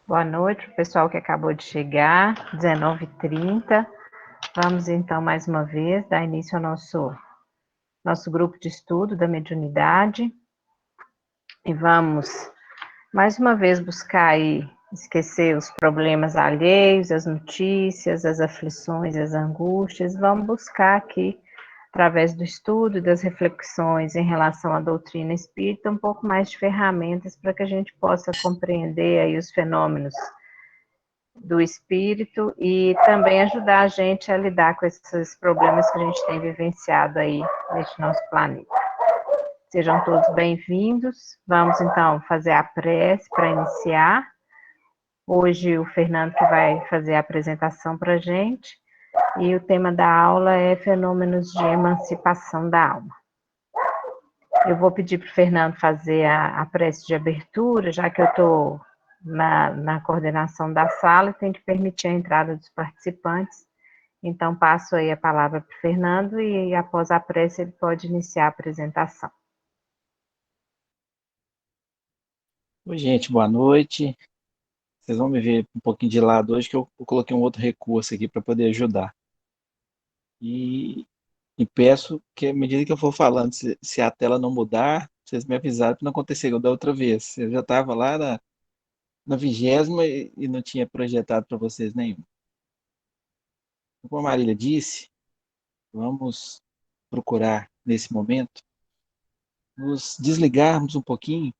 Boa noite para o pessoal que acabou de chegar, 19h30. Vamos então mais uma vez dar início ao nosso grupo de estudo da mediunidade e vamos mais uma vez buscar aí esquecer os problemas alheios, as notícias, as aflições, as angústias. Vamos buscar aqui, através do estudo e das reflexões em relação à doutrina espírita, um pouco mais de ferramentas para que a gente possa compreender aí os fenômenos do espírito e também ajudar a gente a lidar com esses problemas que a gente tem vivenciado aí neste nosso planeta. Sejam todos bem-vindos. Vamos então fazer a prece para iniciar. Hoje o Fernando que vai fazer a apresentação para a gente e o tema da aula é fenômenos de emancipação da alma. Eu vou pedir para o Fernando fazer a prece de abertura, já que eu estou na coordenação da sala e tenho que permitir a entrada dos participantes. Então, passo aí a palavra para o Fernando e após a prece ele pode iniciar a apresentação. Oi, gente, boa noite. Vocês vão me ver um pouquinho de lado hoje, que eu coloquei um outro recurso aqui para poder ajudar. E, e peço que, à medida que eu for falando, se a tela não mudar, vocês me avisaram para não acontecer igual da outra vez. Eu já estava lá na 20ª e não tinha projetado para vocês nenhum. Como a Marília disse, vamos procurar, nesse momento, nos desligarmos um pouquinho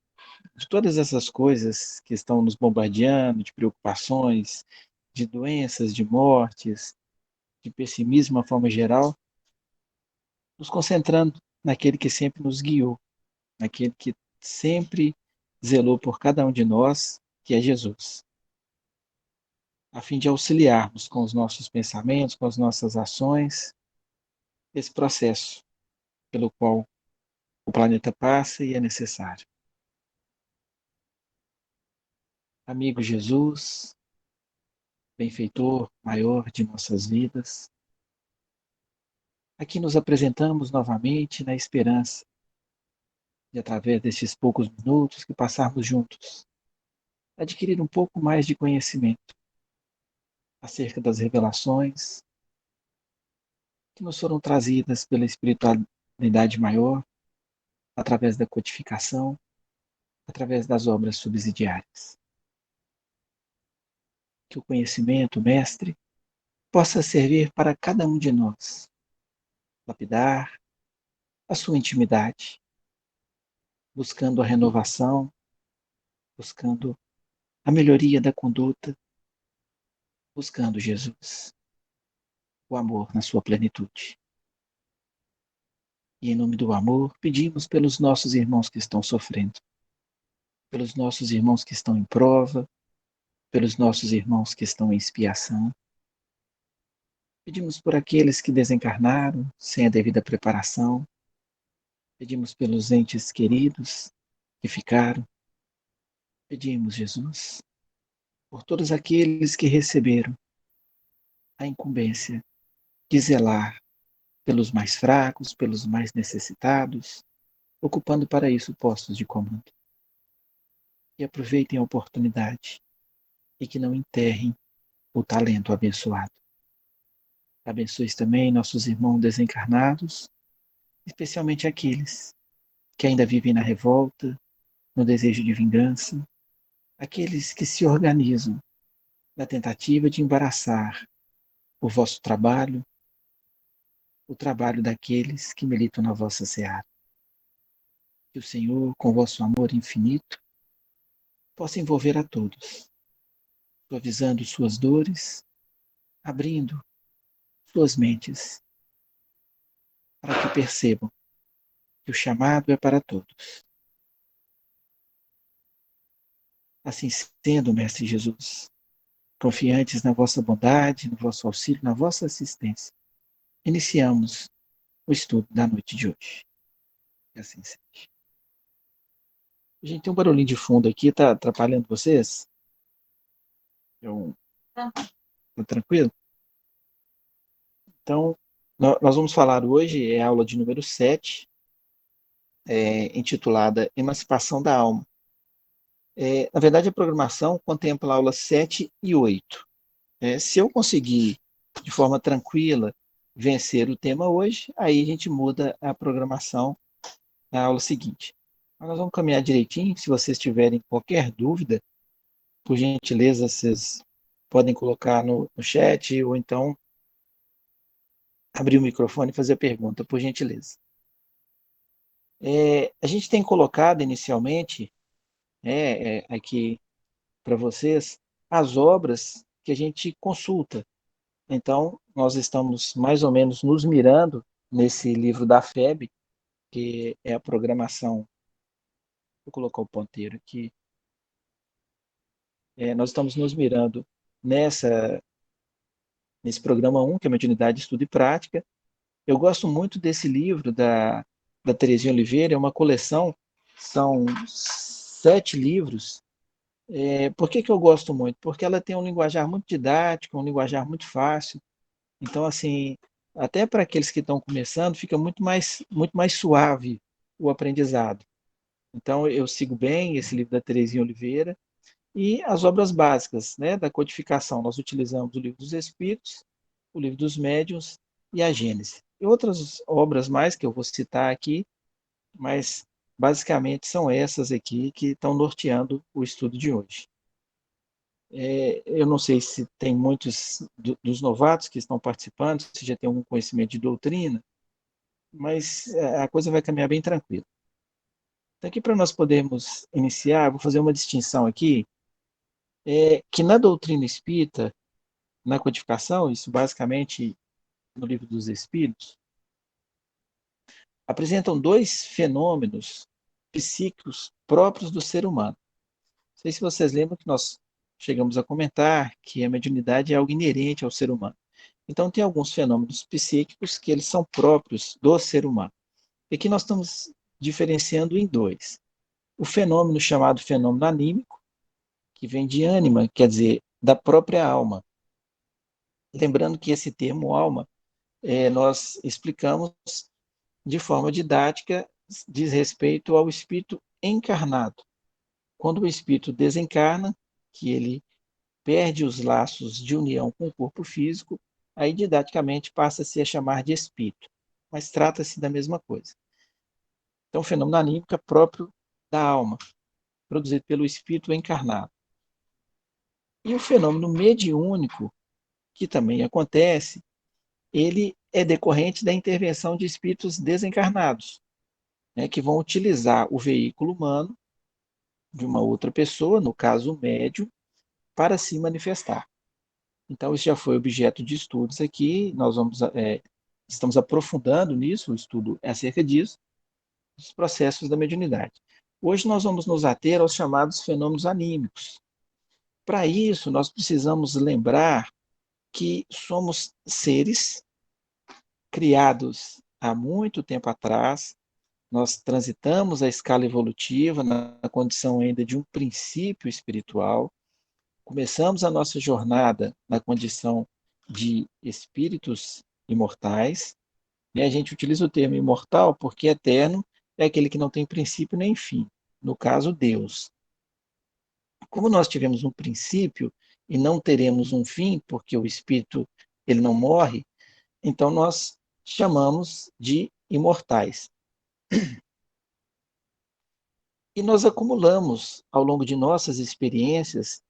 de todas essas coisas que estão nos bombardeando, de preocupações, de doenças, de mortes, de pessimismo de uma forma geral, nos concentrando naquele que sempre nos guiou, naquele que sempre zelou por cada um de nós, que é Jesus, a fim de auxiliarmos com os nossos pensamentos, com as nossas ações, esse processo pelo qual o planeta passa e é necessário. Amigo Jesus, benfeitor maior de nossas vidas, aqui nos apresentamos novamente na esperança de, através destes poucos minutos que passarmos juntos, adquirir um pouco mais de conhecimento acerca das revelações que nos foram trazidas pela espiritualidade maior, através da codificação, através das obras subsidiárias. Que o conhecimento, mestre, possa servir para cada um de nós, lapidar a sua intimidade, buscando a renovação, buscando a melhoria da conduta, buscando Jesus, o amor na sua plenitude. E em nome do amor, pedimos pelos nossos irmãos que estão sofrendo, pelos nossos irmãos que estão em prova, pelos nossos irmãos que estão em expiação. Pedimos por aqueles que desencarnaram sem a devida preparação. Pedimos pelos entes queridos que ficaram. Pedimos, Jesus, por todos aqueles que receberam a incumbência de zelar pelos mais fracos, pelos mais necessitados, ocupando para isso postos de comando. E aproveitem a oportunidade e que não enterrem o talento abençoado. Abençoe também nossos irmãos desencarnados, especialmente aqueles que ainda vivem na revolta, no desejo de vingança, aqueles que se organizam na tentativa de embaraçar o vosso trabalho, o trabalho daqueles que militam na vossa seara. Que o Senhor, com vosso amor infinito, possa envolver a todos, suavizando suas dores, abrindo suas mentes, para que percebam que o chamado é para todos. Assim sendo, Mestre Jesus, confiantes na vossa bondade, no vosso auxílio, na vossa assistência, iniciamos o estudo da noite de hoje. Que assim seja. Gente, tem um barulhinho de fundo aqui, tá atrapalhando vocês? Tá tranquilo? Então, nós vamos falar hoje, é a aula de número 7, intitulada Emancipação da Alma. Na verdade, a programação contempla aulas 7 e 8. Se eu conseguir, de forma tranquila, vencer o tema hoje, aí a gente muda a programação na aula seguinte. Mas nós vamos caminhar direitinho. Se vocês tiverem qualquer dúvida, por gentileza, vocês podem colocar no chat ou então abrir o microfone e fazer a pergunta, por gentileza. A gente tem colocado inicialmente aqui para vocês as obras que a gente consulta. Então, nós estamos mais ou menos nos mirando nesse livro da FEB, que é a programação. Vou colocar o ponteiro aqui. Nós estamos nos mirando nesse programa 1, que é a Mediunidade, Estudo e Prática. Eu gosto muito desse livro da Terezinha Oliveira, é uma coleção, são 7 livros. Por que eu gosto muito? Porque ela tem um linguajar muito didático, um linguajar muito fácil. Então, assim, até para aqueles que estão começando, fica muito mais suave o aprendizado. Então, eu sigo bem esse livro da Terezinha Oliveira. E as obras básicas, né, da codificação, nós utilizamos o Livro dos Espíritos, o Livro dos Médiuns e a Gênese. E outras obras mais que eu vou citar aqui, mas basicamente são essas aqui que estão norteando o estudo de hoje. Eu não sei se tem muitos dos novatos que estão participando, se já tem algum conhecimento de doutrina, mas a coisa vai caminhar bem tranquilo. Então, aqui para nós podermos iniciar, vou fazer uma distinção aqui, que na doutrina espírita, na codificação, isso basicamente no Livro dos Espíritos, apresentam 2 fenômenos psíquicos próprios do ser humano. Não sei se vocês lembram que nós chegamos a comentar que a mediunidade é algo inerente ao ser humano. Então, tem alguns fenômenos psíquicos que eles são próprios do ser humano. E aqui nós estamos diferenciando em 2. O fenômeno chamado fenômeno anímico, que vem de ânima, quer dizer, da própria alma. Lembrando que esse termo alma, nós explicamos de forma didática, diz respeito ao espírito encarnado. Quando o espírito desencarna, que ele perde os laços de união com o corpo físico, aí didaticamente passa-se a chamar de espírito, mas trata-se da mesma coisa. Então, o fenômeno anímico é próprio da alma, produzido pelo espírito encarnado. E o fenômeno mediúnico, que também acontece, ele é decorrente da intervenção de espíritos desencarnados, né, que vão utilizar o veículo humano de uma outra pessoa, no caso o médium, para se manifestar. Então, isso já foi objeto de estudos aqui, estamos aprofundando nisso, o estudo é acerca disso, dos processos da mediunidade. Hoje nós vamos nos ater aos chamados fenômenos anímicos. Para isso, nós precisamos lembrar que somos seres criados há muito tempo atrás, nós transitamos a escala evolutiva na condição ainda de um princípio espiritual, começamos a nossa jornada na condição de espíritos imortais, e a gente utiliza o termo imortal porque eterno é aquele que não tem princípio nem fim, no caso, Deus. Como nós tivemos um princípio e não teremos um fim, porque o espírito ele não morre, então nós chamamos de imortais. E nós acumulamos, ao longo de nossas experiências,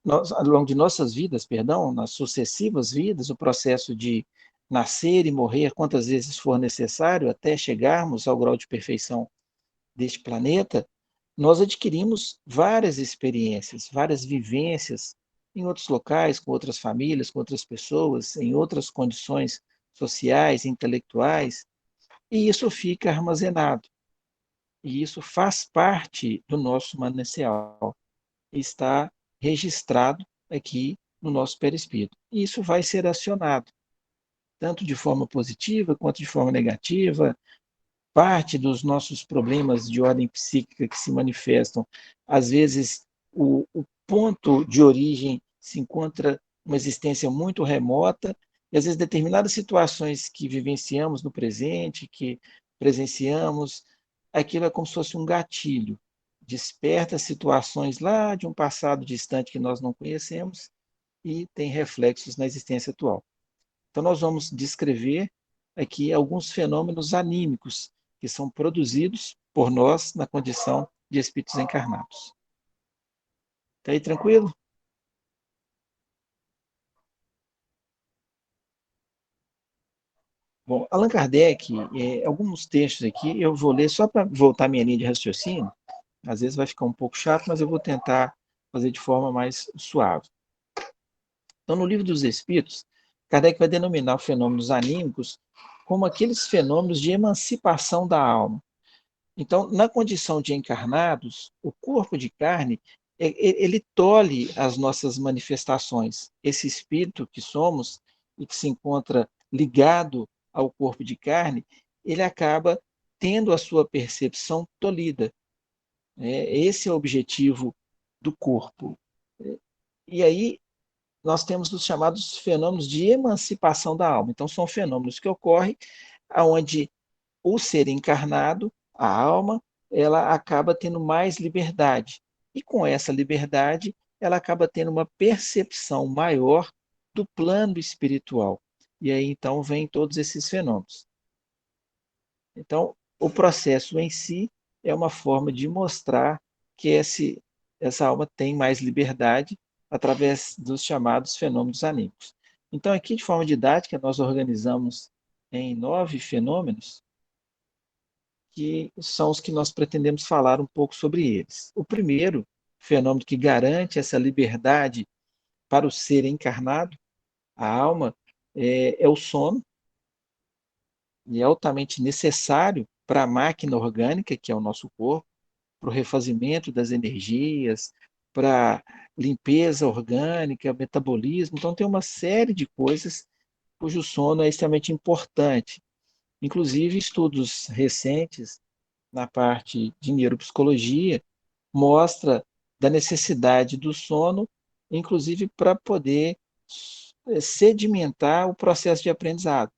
ao longo de nossas vidas, perdão, nas sucessivas vidas, o processo de nascer e morrer quantas vezes for necessário até chegarmos ao grau de perfeição deste planeta, nós adquirimos várias experiências, várias vivências em outros locais, com outras famílias, com outras pessoas, em outras condições sociais, intelectuais, e isso fica armazenado. E isso faz parte do nosso manancial, está registrado aqui no nosso perispírito. E isso vai ser acionado, tanto de forma positiva quanto de forma negativa. Parte dos nossos problemas de ordem psíquica que se manifestam, às vezes o ponto de origem se encontra uma existência muito remota, e às vezes determinadas situações que vivenciamos no presente, que presenciamos, aquilo é como se fosse um gatilho desperta situações lá de um passado distante que nós não conhecemos e tem reflexos na existência atual. Então, nós vamos descrever aqui alguns fenômenos anímicos que são produzidos por nós na condição de espíritos encarnados. Está aí tranquilo? Bom, Allan Kardec, alguns textos aqui eu vou ler só para voltar minha linha de raciocínio. Às vezes vai ficar um pouco chato, mas eu vou tentar fazer de forma mais suave. Então, no Livro dos Espíritos, Kardec vai denominar os fenômenos anímicos como aqueles fenômenos de emancipação da alma. Então, na condição de encarnados, o corpo de carne, ele tolhe as nossas manifestações. Esse espírito que somos e que se encontra ligado ao corpo de carne, ele acaba tendo a sua percepção tolhida. Esse é o objetivo do corpo. E aí nós temos os chamados fenômenos de emancipação da alma. Então, são fenômenos que ocorrem onde o ser encarnado, a alma, ela acaba tendo mais liberdade. E com essa liberdade, ela acaba tendo uma percepção maior do plano espiritual. E aí, então, vem todos esses fenômenos. Então, o processo em si é uma forma de mostrar que essa alma tem mais liberdade através dos chamados fenômenos anímicos. Então, aqui, de forma didática, nós organizamos em 9 fenômenos, que são os que nós pretendemos falar um pouco sobre eles. O primeiro fenômeno que garante essa liberdade para o ser encarnado, a alma, é o sono, e é altamente necessário para a máquina orgânica, que é o nosso corpo, para o refazimento das energias, para limpeza orgânica, metabolismo. Então, tem uma série de coisas cujo sono é extremamente importante. Inclusive, estudos recentes na parte de neuropsicologia mostra da necessidade do sono, inclusive para poder sedimentar o processo de aprendizado.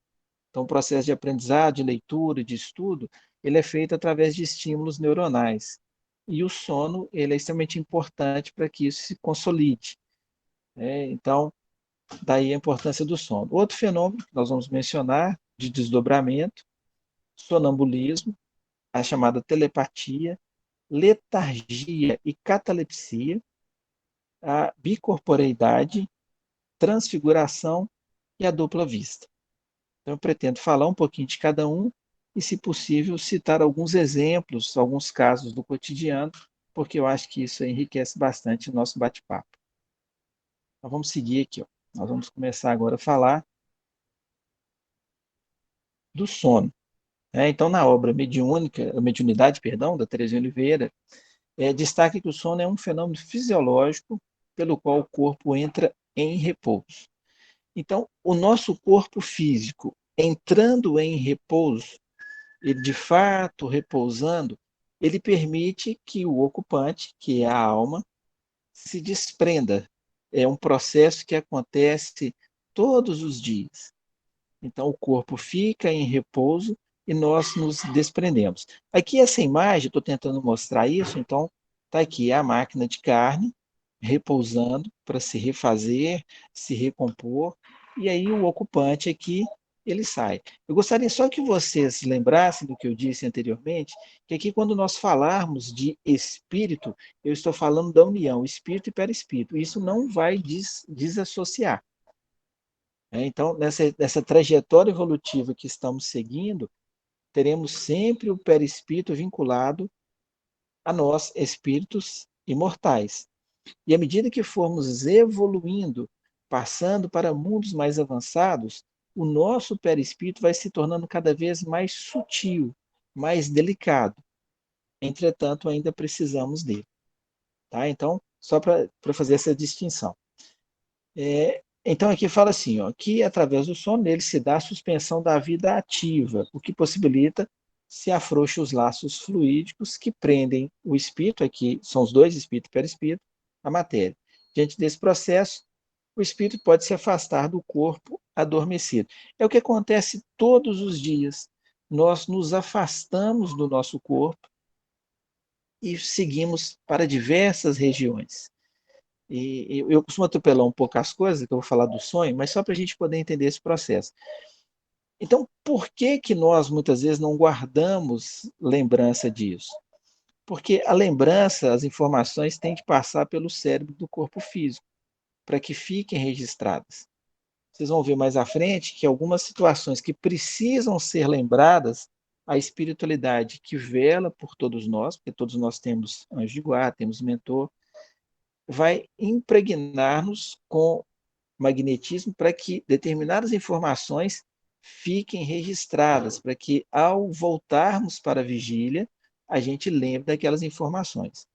Então, o processo de aprendizado, de leitura, de estudo, ele é feito através de estímulos neuronais. E o sono, ele é extremamente importante para que isso se consolide. Então, daí a importância do sono. Outro fenômeno que nós vamos mencionar, de desdobramento, sonambulismo, a chamada telepatia, letargia e catalepsia, a bicorporeidade, transfiguração e a dupla vista. Então, eu pretendo falar um pouquinho de cada um e, se possível, citar alguns exemplos, alguns casos do cotidiano, porque eu acho que isso enriquece bastante o nosso bate-papo. Então, vamos seguir aqui. Ó. Nós vamos começar agora a falar do sono. Então, na obra mediúnica, mediunidade, perdão, da Terezinha Oliveira, destaca que o sono é um fenômeno fisiológico pelo qual o corpo entra em repouso. Então, o nosso corpo físico entrando em repouso, ele de fato repousando, ele permite que o ocupante, que é a alma, se desprenda. É um processo que acontece todos os dias. Então, o corpo fica em repouso e nós nos desprendemos. Aqui, essa imagem, estou tentando mostrar isso, então, está aqui a máquina de carne repousando para se refazer, se recompor, e aí o ocupante aqui, ele sai. Eu gostaria só que vocês lembrassem do que eu disse anteriormente, que aqui quando nós falarmos de espírito, eu estou falando da união, espírito e perispírito. Isso não vai desassociar. Então, nessa trajetória evolutiva que estamos seguindo, teremos sempre o perispírito vinculado a nós, espíritos imortais. E à medida que formos evoluindo, passando para mundos mais avançados, o nosso perispírito vai se tornando cada vez mais sutil, mais delicado. Entretanto, ainda precisamos dele. Tá? Então, só para fazer essa distinção. Então, aqui fala assim, ó, que através do sono nele se dá a suspensão da vida ativa, o que possibilita se afrouxe os laços fluídicos que prendem o espírito, aqui são os dois espíritos e perispírito, a matéria. Diante desse processo, o espírito pode se afastar do corpo adormecido. É o que acontece todos os dias. Nós nos afastamos do nosso corpo e seguimos para diversas regiões. E eu costumo atropelar um pouco as coisas, que eu vou falar do sonho, mas só para a gente poder entender esse processo. Então, por que que nós muitas vezes não guardamos lembrança disso? Porque a lembrança, as informações têm que passar pelo cérebro do corpo físico, para que fiquem registradas. Vocês vão ver mais à frente que algumas situações que precisam ser lembradas, a espiritualidade que vela por todos nós, porque todos nós temos anjo de guarda, temos mentor, vai impregnar-nos com magnetismo para que determinadas informações fiquem registradas, para que ao voltarmos para a vigília, a gente lembre daquelas informações.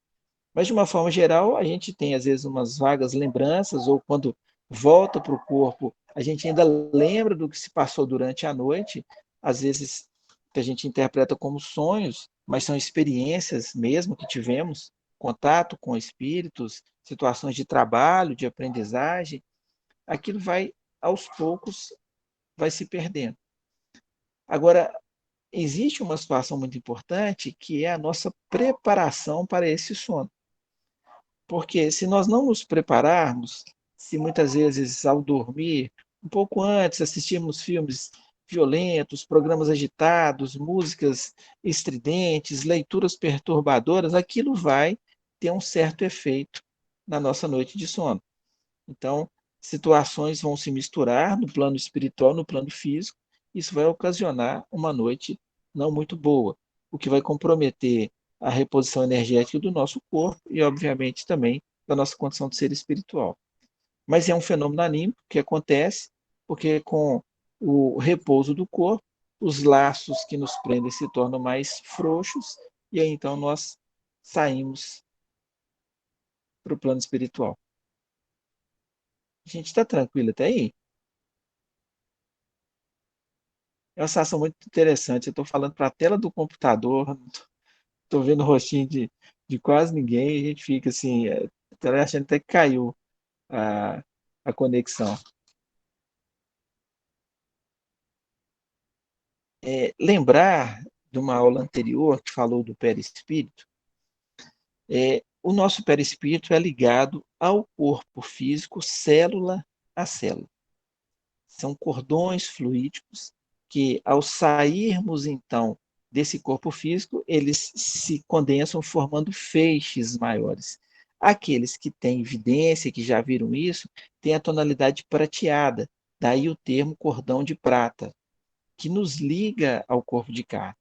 Mas, de uma forma geral, a gente tem, às vezes, umas vagas lembranças, ou quando volta para o corpo, a gente ainda lembra do que se passou durante a noite, às vezes que a gente interpreta como sonhos, mas são experiências mesmo que tivemos, contato com espíritos, situações de trabalho, de aprendizagem, aquilo vai, aos poucos, vai se perdendo. Agora, existe uma situação muito importante, que é a nossa preparação para esse sono. Porque se nós não nos prepararmos, se muitas vezes ao dormir, um pouco antes, assistirmos filmes violentos, programas agitados, músicas estridentes, leituras perturbadoras, aquilo vai ter um certo efeito na nossa noite de sono. Então, situações vão se misturar no plano espiritual, no plano físico, isso vai ocasionar uma noite não muito boa, o que vai comprometer a reposição energética do nosso corpo e, obviamente, também da nossa condição de ser espiritual. Mas é um fenômeno anímico que acontece porque, com o repouso do corpo, os laços que nos prendem se tornam mais frouxos e aí então nós saímos para o plano espiritual. A gente está tranquilo até aí? É uma sensação muito interessante. Eu estou falando para a tela do computador, estou vendo o rostinho de quase ninguém, e a gente fica assim, achando até que caiu a, a conexão. Lembrar de uma aula anterior que falou do perispírito, o nosso perispírito é ligado ao corpo físico, célula a célula. São cordões fluídicos que, ao sairmos, então, desse corpo físico, eles se condensam formando feixes maiores. Aqueles que têm evidência, que já viram isso, têm a tonalidade prateada, daí o termo cordão de prata, que nos liga ao corpo de carne.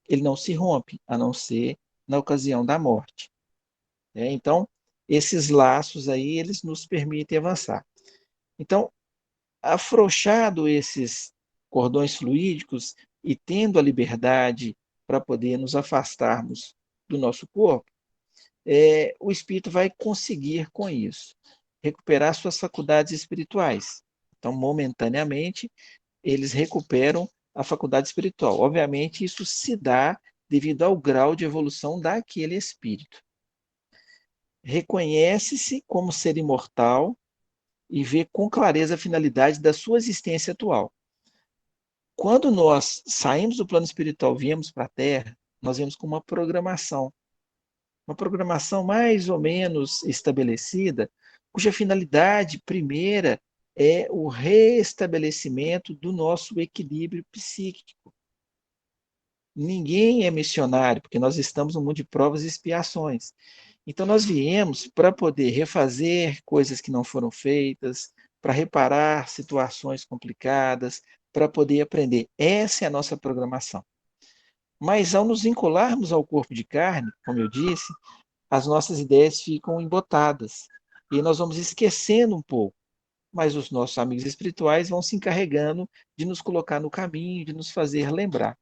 Ele não se rompe, a não ser na ocasião da morte. Então, esses laços aí, eles nos permitem avançar. Então, afrouxado esses cordões fluídicos e tendo a liberdade para poder nos afastarmos do nosso corpo, o espírito vai conseguir com isso recuperar suas faculdades espirituais. Então, momentaneamente, eles recuperam a faculdade espiritual. Obviamente, isso se dá devido ao grau de evolução daquele espírito. Reconhece-se como ser imortal e vê com clareza a finalidade da sua existência atual. Quando nós saímos do plano espiritual e viemos para a Terra, nós viemos com uma programação mais ou menos estabelecida, cuja finalidade primeira é o restabelecimento do nosso equilíbrio psíquico. Ninguém é missionário, porque nós estamos no mundo de provas e expiações. Então, nós viemos para poder refazer coisas que não foram feitas, para reparar situações complicadas, para poder aprender. Essa é a nossa programação. Mas, ao nos vincularmos ao corpo de carne, como eu disse, as nossas ideias ficam embotadas. E nós vamos esquecendo um pouco. Mas os nossos amigos espirituais vão se encarregando de nos colocar no caminho, de nos fazer lembrar.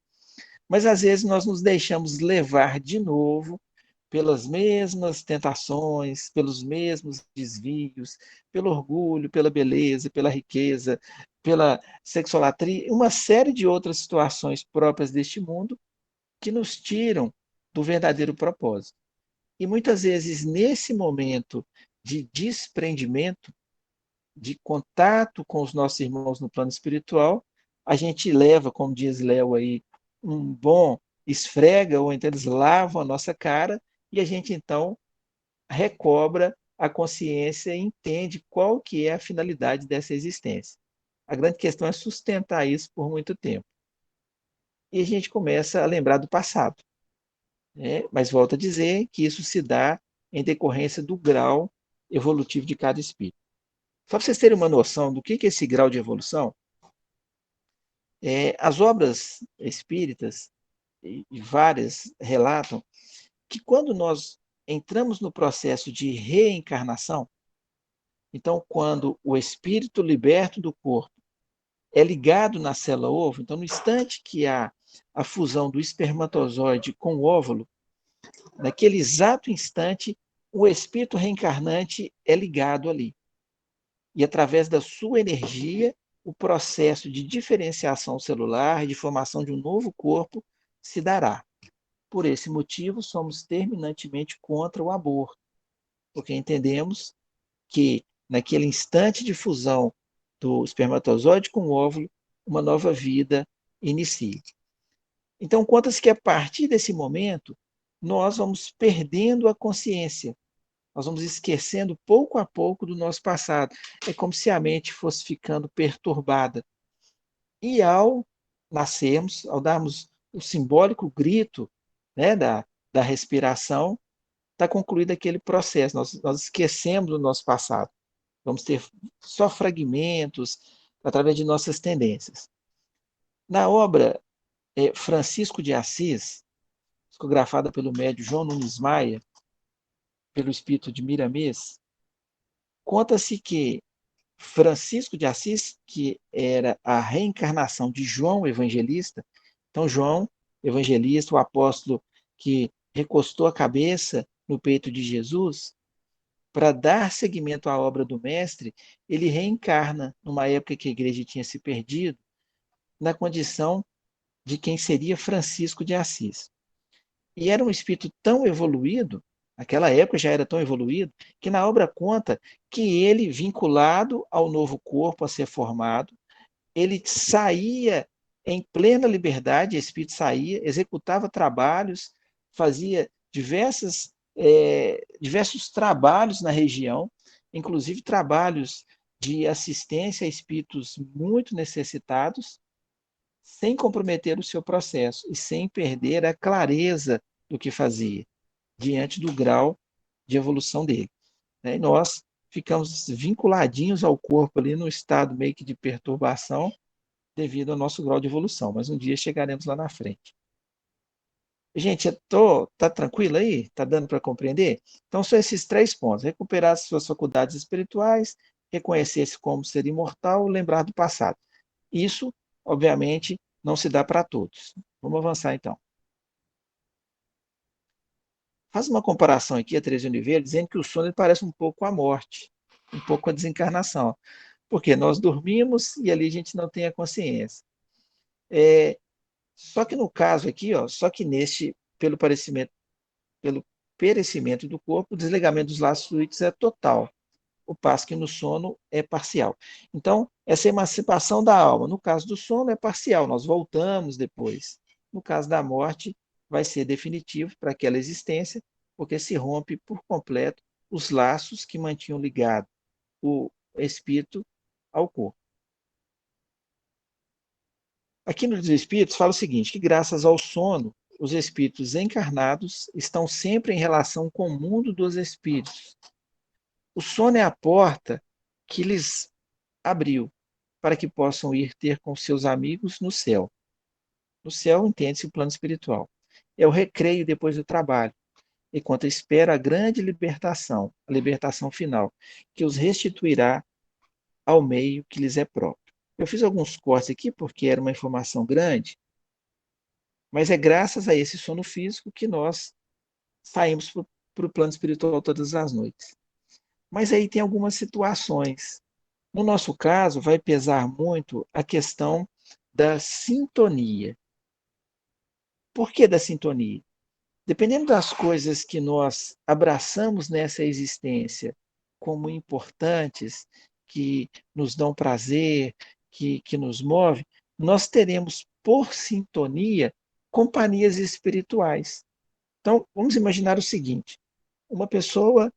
Mas, às vezes, nós nos deixamos levar de novo pelas mesmas tentações, pelos mesmos desvios, pelo orgulho, pela beleza, pela riqueza, pela sexolatria, uma série de outras situações próprias deste mundo que nos tiram do verdadeiro propósito. E muitas vezes, nesse momento de desprendimento, de contato com os nossos irmãos no plano espiritual, a gente leva, como diz Léo aí, um bom esfrega, ou então eles lavam a nossa cara e a gente então recobra a consciência e entende qual que é a finalidade dessa existência. A grande questão é sustentar isso por muito tempo. E a gente começa a lembrar do passado, né? Mas volto a dizer que isso se dá em decorrência do grau evolutivo de cada espírito. Só para vocês terem uma noção do que é esse grau de evolução, as obras espíritas, e várias, relatam que quando nós entramos no processo de reencarnação, então, quando o espírito liberto do corpo é ligado na célula-ovo, então, no instante que há a fusão do espermatozoide com o óvulo, naquele exato instante, o espírito reencarnante é ligado ali. E, através da sua energia, o processo de diferenciação celular e de formação de um novo corpo se dará. Por esse motivo, somos terminantemente contra o aborto, porque entendemos que, naquele instante de fusão do espermatozoide com o óvulo, uma nova vida inicia. Então, conta-se que a partir desse momento, nós vamos perdendo a consciência, nós vamos esquecendo pouco a pouco do nosso passado. É como se a mente fosse ficando perturbada. E ao nascermos, ao darmos o simbólico grito, né, da respiração, está concluído aquele processo. Nós esquecemos do nosso passado. Vamos ter só fragmentos através de nossas tendências. Na obra Francisco de Assis, psicografada pelo médium João Nunes Maia, pelo espírito de Miramês, conta-se que Francisco de Assis, que era a reencarnação de João Evangelista, então João Evangelista, o apóstolo que recostou a cabeça no peito de Jesus, para dar seguimento à obra do Mestre, ele reencarna numa época que a igreja tinha se perdido, na condição de quem seria Francisco de Assis. E era um espírito tão evoluído, naquela época já era tão evoluído, que na obra conta que ele, vinculado ao novo corpo a ser formado, ele saía em plena liberdade, o espírito saía, executava trabalhos, fazia diversos trabalhos na região, inclusive trabalhos de assistência a espíritos muito necessitados, sem comprometer o seu processo e sem perder a clareza do que fazia, diante do grau de evolução dele. E nós ficamos vinculadinhos ao corpo ali no estado meio que de perturbação devido ao nosso grau de evolução, mas um dia chegaremos lá na frente. Gente, tá tranquilo aí? Tá dando para compreender? Então, são esses 3 pontos: recuperar as suas faculdades espirituais, reconhecer-se como ser imortal, lembrar do passado. Isso, obviamente, não se dá para todos. Vamos avançar então. Faz uma comparação aqui, a Teresa Oliveira, dizendo que o sono parece um pouco a morte, um pouco a desencarnação. Porque nós dormimos e ali a gente não tem a consciência. Só que no caso aqui, ó, só que pelo perecimento do corpo, o desligamento dos laços fluídicos é total, o passo que no sono é parcial. Então, essa emancipação da alma, no caso do sono, é parcial, nós voltamos depois. No caso da morte, vai ser definitivo para aquela existência, porque se rompe por completo os laços que mantinham ligado o espírito ao corpo. Aqui nos Espíritos fala o seguinte, que graças ao sono, os espíritos encarnados estão sempre em relação com o mundo dos espíritos. O sono é a porta que lhes abriu para que possam ir ter com seus amigos no céu. No céu, entende-se o plano espiritual. É o recreio depois do trabalho, enquanto espera a grande libertação, a libertação final, que os restituirá ao meio que lhes é próprio. Eu fiz alguns cortes aqui porque era uma informação grande, mas é graças a esse sono físico que nós saímos para o plano espiritual todas as noites. Mas aí tem algumas situações. No nosso caso, vai pesar muito a questão da sintonia. Por que da sintonia? Dependendo das coisas que nós abraçamos nessa existência como importantes, que nos dão prazer, que nos move, nós teremos por sintonia companhias espirituais. Então, vamos imaginar o seguinte: uma pessoa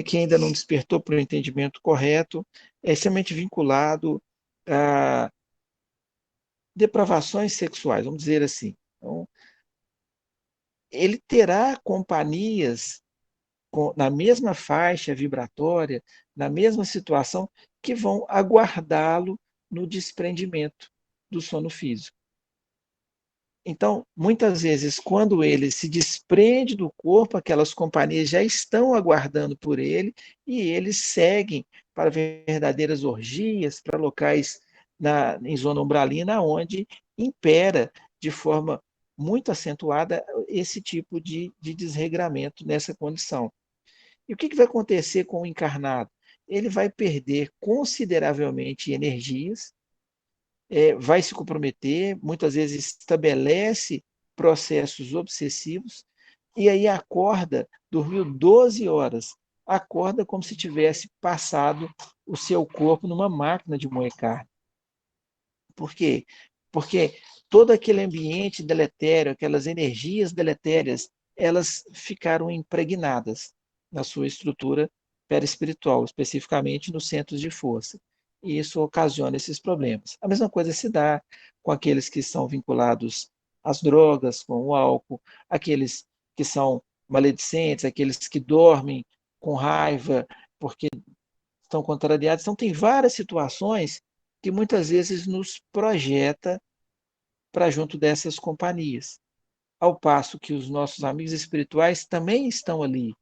que ainda não despertou para o entendimento correto, é extremamente vinculado a depravações sexuais, vamos dizer assim. Então, ele terá companhias na mesma faixa vibratória, na mesma situação, que vão aguardá-lo no desprendimento do sono físico. Então, muitas vezes, quando ele se desprende do corpo, aquelas companhias já estão aguardando por ele e eles seguem para verdadeiras orgias, para locais em zona umbralina, onde impera de forma muito acentuada esse tipo de desregramento nessa condição. E o que vai acontecer com o encarnado? Ele vai perder consideravelmente energias, vai se comprometer, muitas vezes estabelece processos obsessivos, e aí acorda, dormiu 12 horas, acorda como se tivesse passado o seu corpo numa máquina de moer carne. Por quê? Porque todo aquele ambiente deletério, aquelas energias deletérias, elas ficaram impregnadas na sua estrutura perispiritual, especificamente nos centros de força. E isso ocasiona esses problemas. A mesma coisa se dá com aqueles que são vinculados às drogas, com o álcool, aqueles que são maledicentes, aqueles que dormem com raiva porque estão contrariados. Então, tem várias situações que muitas vezes nos projeta para junto dessas companhias. Ao passo que os nossos amigos espirituais também estão ali,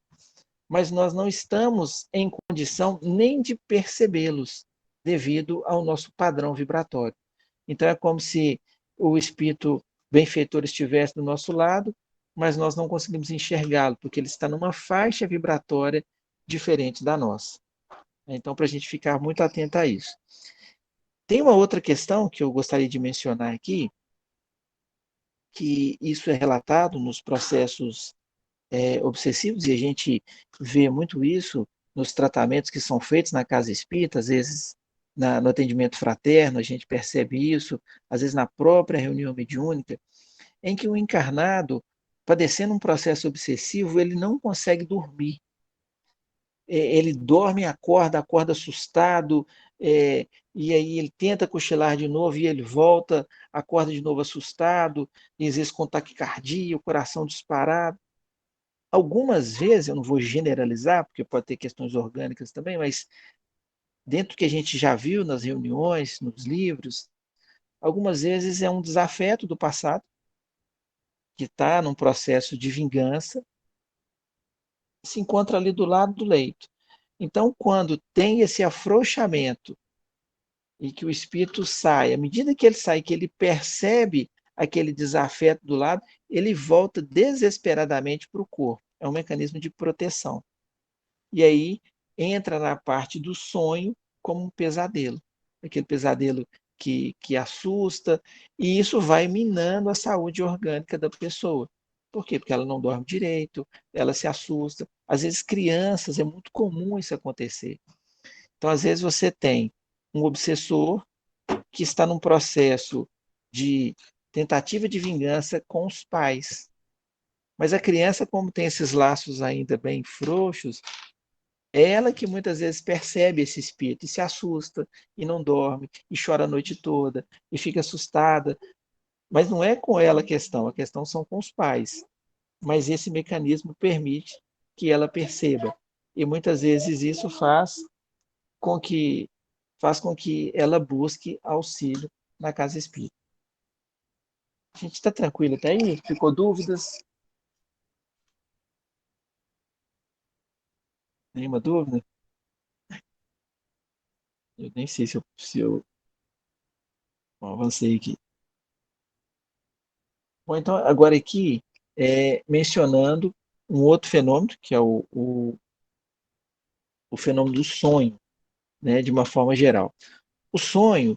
mas nós não estamos em condição nem de percebê-los, devido ao nosso padrão vibratório. Então, é como se o espírito benfeitor estivesse do nosso lado, mas nós não conseguimos enxergá-lo, porque ele está numa faixa vibratória diferente da nossa. Então, para a gente ficar muito atento a isso. Tem uma outra questão que eu gostaria de mencionar aqui, que isso é relatado nos processos obsessivos, e a gente vê muito isso nos tratamentos que são feitos na casa espírita, às vezes no atendimento fraterno, a gente percebe isso, às vezes na própria reunião mediúnica, em que o encarnado, padecendo um processo obsessivo, ele não consegue dormir. Ele dorme, acorda assustado, e aí ele tenta cochilar de novo e ele volta, acorda de novo assustado, e às vezes com taquicardia, o coração disparado. Algumas vezes, eu não vou generalizar, porque pode ter questões orgânicas também, mas dentro do que a gente já viu nas reuniões, nos livros, algumas vezes é um desafeto do passado, que está num processo de vingança, se encontra ali do lado do leito. Então, quando tem esse afrouxamento e que o espírito sai, à medida que ele sai, que ele percebe aquele desafeto do lado, ele volta desesperadamente para o corpo. É um mecanismo de proteção. E aí entra na parte do sonho como um pesadelo, aquele pesadelo que assusta, e isso vai minando a saúde orgânica da pessoa. Por quê? Porque ela não dorme direito, ela se assusta. Às vezes, crianças, é muito comum isso acontecer. Então, às vezes, você tem um obsessor que está num processo de tentativa de vingança com os pais. Mas a criança, como tem esses laços ainda bem frouxos, é ela que muitas vezes percebe esse espírito e se assusta, e não dorme, e chora a noite toda, e fica assustada. Mas não é com ela a questão são com os pais. Mas esse mecanismo permite que ela perceba. E muitas vezes isso com que, faz com que ela busque auxílio na casa espírita. A gente está tranquilo até aí? Ficou dúvidas? Nenhuma dúvida? Eu nem sei se eu avancei aqui. Bom, então, agora aqui, mencionando um outro fenômeno, que é o fenômeno do sonho, né, de uma forma geral. O sonho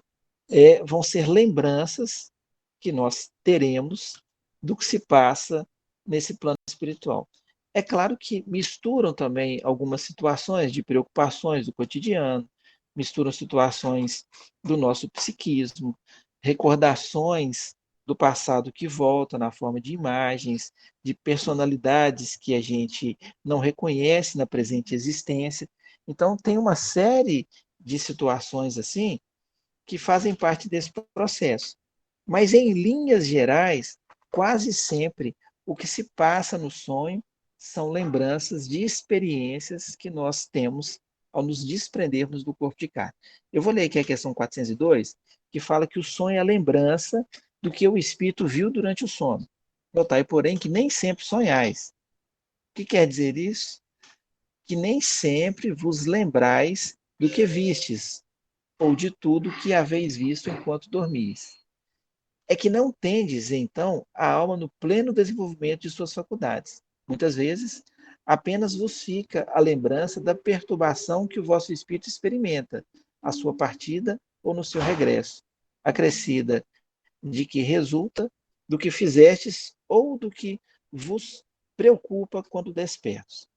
vão ser lembranças que nós teremos do que se passa nesse plano espiritual. É claro que misturam também algumas situações de preocupações do cotidiano, misturam situações do nosso psiquismo, recordações do passado que volta na forma de imagens, de personalidades que a gente não reconhece na presente existência. Então, tem uma série de situações assim que fazem parte desse processo. Mas, em linhas gerais, quase sempre o que se passa no sonho são lembranças de experiências que nós temos ao nos desprendermos do corpo de carne. Eu vou ler aqui a questão 402, que fala que o sonho é a lembrança do que o espírito viu durante o sono. Notai, porém, que nem sempre sonhais. O que quer dizer isso? Que nem sempre vos lembrais do que vistes, ou de tudo que haveis visto enquanto dormis. É que não tendes, então, a alma no pleno desenvolvimento de suas faculdades. Muitas vezes, apenas vos fica a lembrança da perturbação que o vosso espírito experimenta, à sua partida ou no seu regresso, acrescida de que resulta do que fizestes ou do que vos preocupa quando despertos.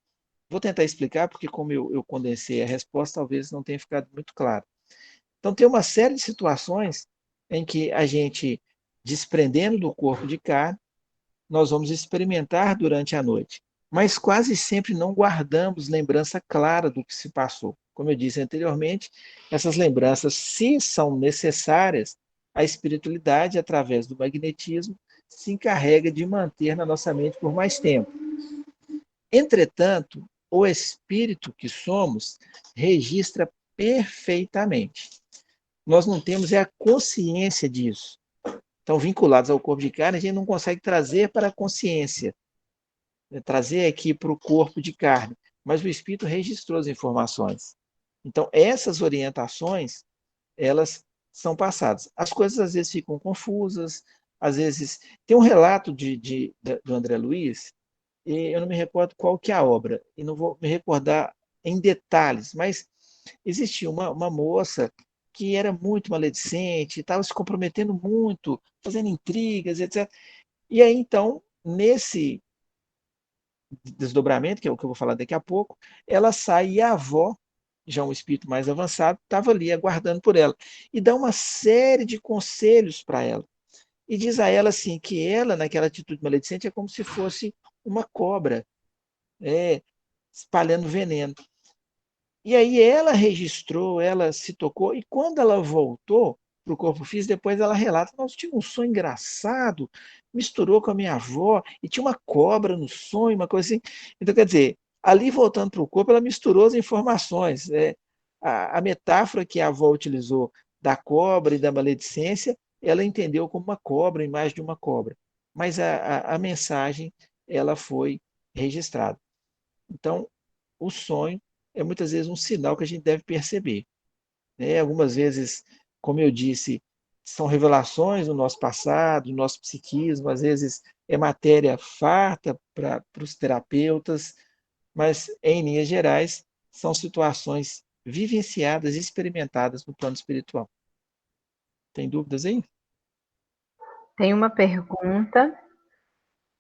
Vou tentar explicar, porque como eu condensei a resposta, talvez não tenha ficado muito claro. Então, tem uma série de situações em que a gente, desprendendo do corpo de carne, nós vamos experimentar durante a noite, mas quase sempre não guardamos lembrança clara do que se passou. Como eu disse anteriormente, essas lembranças, se são necessárias, a espiritualidade, através do magnetismo, se encarrega de manter na nossa mente por mais tempo. Entretanto, o espírito que somos registra perfeitamente. Nós não temos a consciência disso. Então, vinculados ao corpo de carne, a gente não consegue trazer para a consciência, né? Trazer aqui para o corpo de carne. Mas o espírito registrou as informações. Então, essas orientações, elas são passadas. As coisas às vezes ficam confusas, às vezes. Tem um relato do André Luiz, e eu não me recordo qual que é a obra, e não vou me recordar em detalhes, mas existia uma moça que era muito maledicente, estava se comprometendo muito, fazendo intrigas, etc. E aí, então, nesse desdobramento, que é o que eu vou falar daqui a pouco, ela sai e a avó, já um espírito mais avançado, estava ali aguardando por ela. E dá uma série de conselhos para ela. E diz a ela assim que ela, naquela atitude maledicente, é como se fosse uma cobra, espalhando veneno. E aí ela registrou, ela se tocou, e quando ela voltou para o corpo físico, depois ela relata, nossa, tive um sonho engraçado, misturou com a minha avó, e tinha uma cobra no sonho, uma coisa assim. Então, quer dizer, ali voltando para o corpo, ela misturou as informações. A metáfora que a avó utilizou da cobra e da maledicência, ela entendeu como uma cobra, a imagem de uma cobra. Mas a mensagem, ela foi registrada. Então, o sonho é muitas vezes um sinal que a gente deve perceber, né? Algumas vezes, como eu disse, são revelações do nosso passado, do nosso psiquismo, às vezes é matéria farta para os terapeutas, mas, em linhas gerais, são situações vivenciadas e experimentadas no plano espiritual. Tem dúvidas aí? Tem uma pergunta.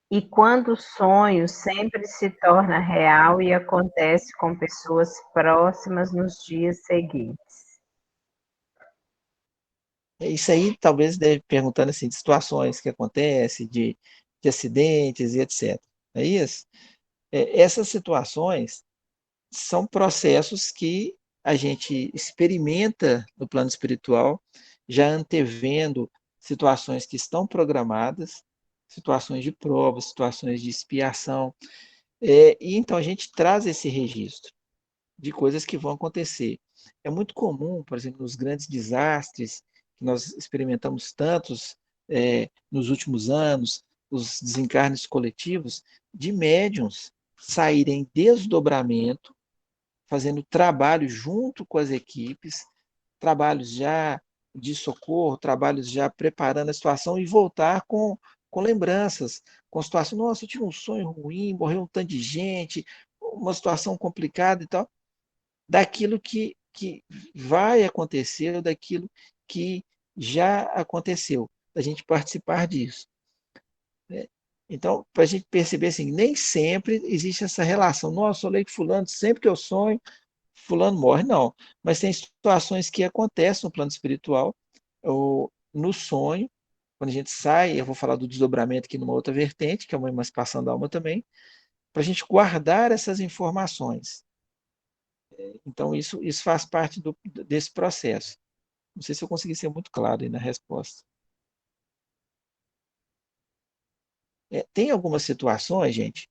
E quando o sonho sempre se torna real e acontece com pessoas próximas nos dias seguintes? Isso aí talvez deve perguntando assim, de situações que acontecem, de acidentes e etc. É isso? Essas situações são processos que a gente experimenta no plano espiritual, já antevendo situações que estão programadas, situações de prova, situações de expiação, e então a gente traz esse registro de coisas que vão acontecer. É muito comum, por exemplo, nos grandes desastres que nós experimentamos tantos nos últimos anos, os desencarnes coletivos, de médiums saírem em desdobramento, fazendo trabalho junto com as equipes, trabalhos já de socorro, trabalhos já preparando a situação e voltar com lembranças, com situação, nossa, eu tive um sonho ruim, morreu um tanto de gente, uma situação complicada e tal, daquilo que vai acontecer, daquilo que já aconteceu, da gente participar disso, né? Então, para a gente perceber assim, nem sempre existe essa relação. Nossa, eu leio que fulano, sempre que eu sonho, fulano morre, não. Mas tem situações que acontecem no plano espiritual, ou no sonho, quando a gente sai, eu vou falar do desdobramento aqui numa outra vertente, que é uma emancipação da alma também, para a gente guardar essas informações. Então, isso faz parte desse processo. Não sei se eu consegui ser muito claro aí na resposta. Tem algumas situações, gente,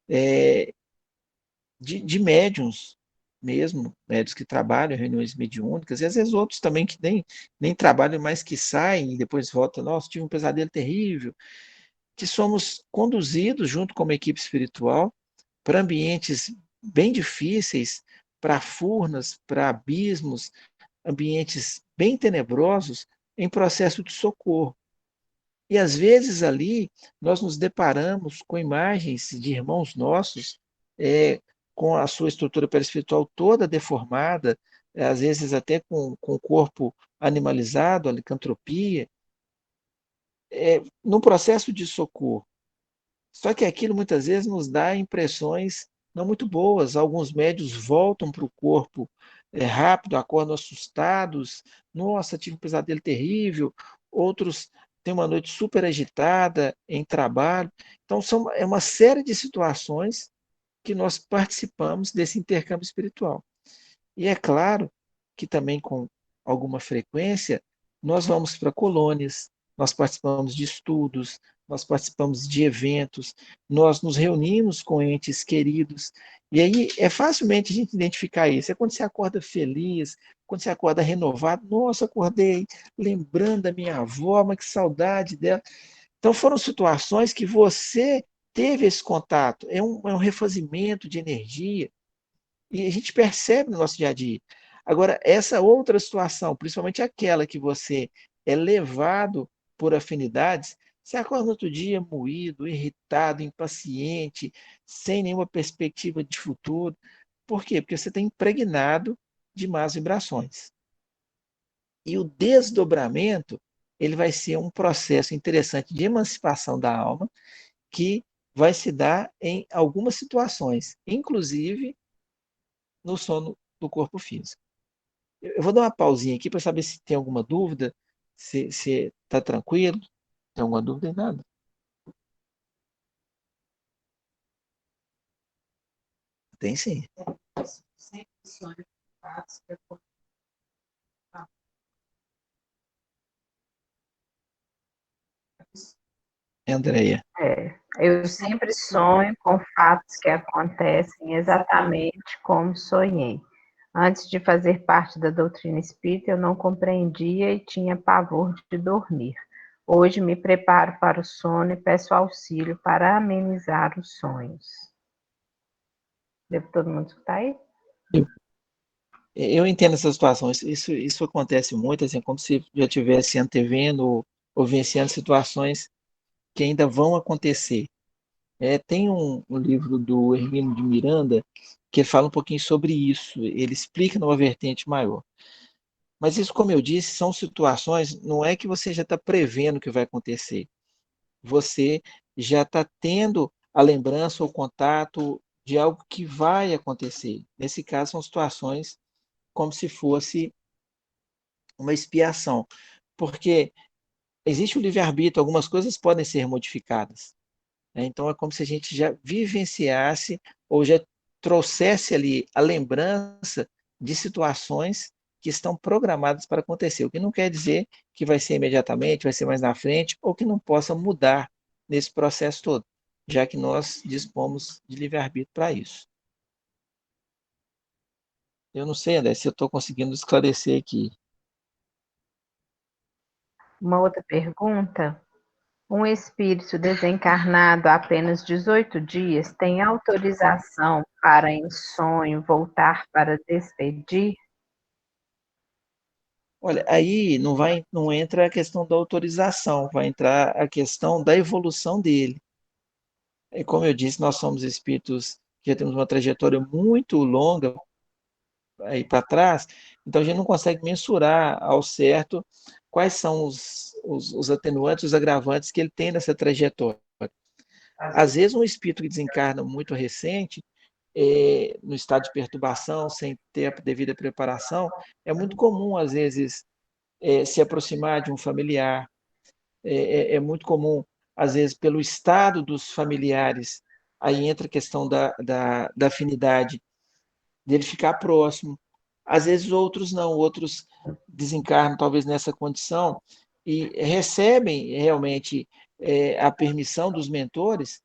é, de médiums mesmo, médios que trabalham em reuniões mediúnicas, e às vezes outros também que nem trabalham, mas que saem e depois voltam, nossa, tive um pesadelo terrível, que somos conduzidos junto com uma equipe espiritual para ambientes bem difíceis, para furnas, para abismos, ambientes bem tenebrosos, em processo de socorro. E às vezes ali nós nos deparamos com imagens de irmãos nossos é, com a sua estrutura perispiritual toda deformada, às vezes até com o corpo animalizado, a licantropia, no processo de socorro. Só que aquilo muitas vezes nos dá impressões não muito boas. Alguns médios voltam para o corpo rápido, acordam assustados. Nossa, tive um pesadelo terrível. Outros têm uma noite super agitada em trabalho. Então, é uma série de situações que nós participamos desse intercâmbio espiritual. E é claro que também com alguma frequência nós vamos para colônias, nós participamos de estudos, nós participamos de eventos, nós nos reunimos com entes queridos. E aí é facilmente a gente identificar isso. É quando você acorda feliz, quando você acorda renovado. Nossa, acordei lembrando da minha avó, mas que saudade dela. Então foram situações que você teve esse contato. É um refazimento de energia e a gente percebe no nosso dia a dia. Agora, essa outra situação, principalmente aquela que você é levado por afinidades, você acorda no outro dia moído, irritado, impaciente, sem nenhuma perspectiva de futuro. Por quê? Porque você está impregnado de más vibrações. E o desdobramento, ele vai ser um processo interessante de emancipação da alma, que vai se dar em algumas situações, inclusive no sono do corpo físico. Eu vou dar uma pausinha aqui para saber se tem alguma dúvida, se está tranquilo. Tem alguma dúvida em nada? Tem sim. Sempre sonho fatos que Andréia. Eu sempre sonho com fatos que acontecem exatamente como sonhei. Antes de fazer parte da doutrina espírita, eu não compreendia e tinha pavor de dormir. Hoje me preparo para o sono e peço auxílio para amenizar os sonhos. Devo todo mundo escutar aí? Eu entendo essa situação. Isso acontece muito, assim, como se já estivesse antevendo ou vencendo situações que ainda vão acontecer. Tem um livro do Hermínio de Miranda que ele fala um pouquinho sobre isso. Ele explica numa vertente maior. Mas isso, como eu disse, são situações, não é que você já está prevendo o que vai acontecer. Você já está tendo a lembrança ou contato de algo que vai acontecer. Nesse caso, são situações como se fosse uma expiação, porque existe o livre-arbítrio, algumas coisas podem ser modificadas. Né? Então, é como se a gente já vivenciasse ou já trouxesse ali a lembrança de situações que estão programadas para acontecer, o que não quer dizer que vai ser imediatamente, vai ser mais na frente, ou que não possa mudar nesse processo todo, já que nós dispomos de livre-arbítrio para isso. Eu não sei, André, se eu estou conseguindo esclarecer aqui. Uma outra pergunta. Um espírito desencarnado há apenas 18 dias tem autorização para, em sonho, voltar para despedir? Olha, aí não entra a questão da autorização, vai entrar a questão da evolução dele. E como eu disse, nós somos espíritos que já temos uma trajetória muito longa aí para trás, então a gente não consegue mensurar ao certo quais são os atenuantes, os agravantes que ele tem nessa trajetória. Às vezes, um espírito que desencarna muito recente, no estado de perturbação, sem ter a devida preparação, é muito comum, às vezes, se aproximar de um familiar, é muito comum, às vezes, pelo estado dos familiares, aí entra a questão da afinidade, dele ficar próximo. Às vezes outros não, outros desencarnam talvez nessa condição e recebem realmente a permissão dos mentores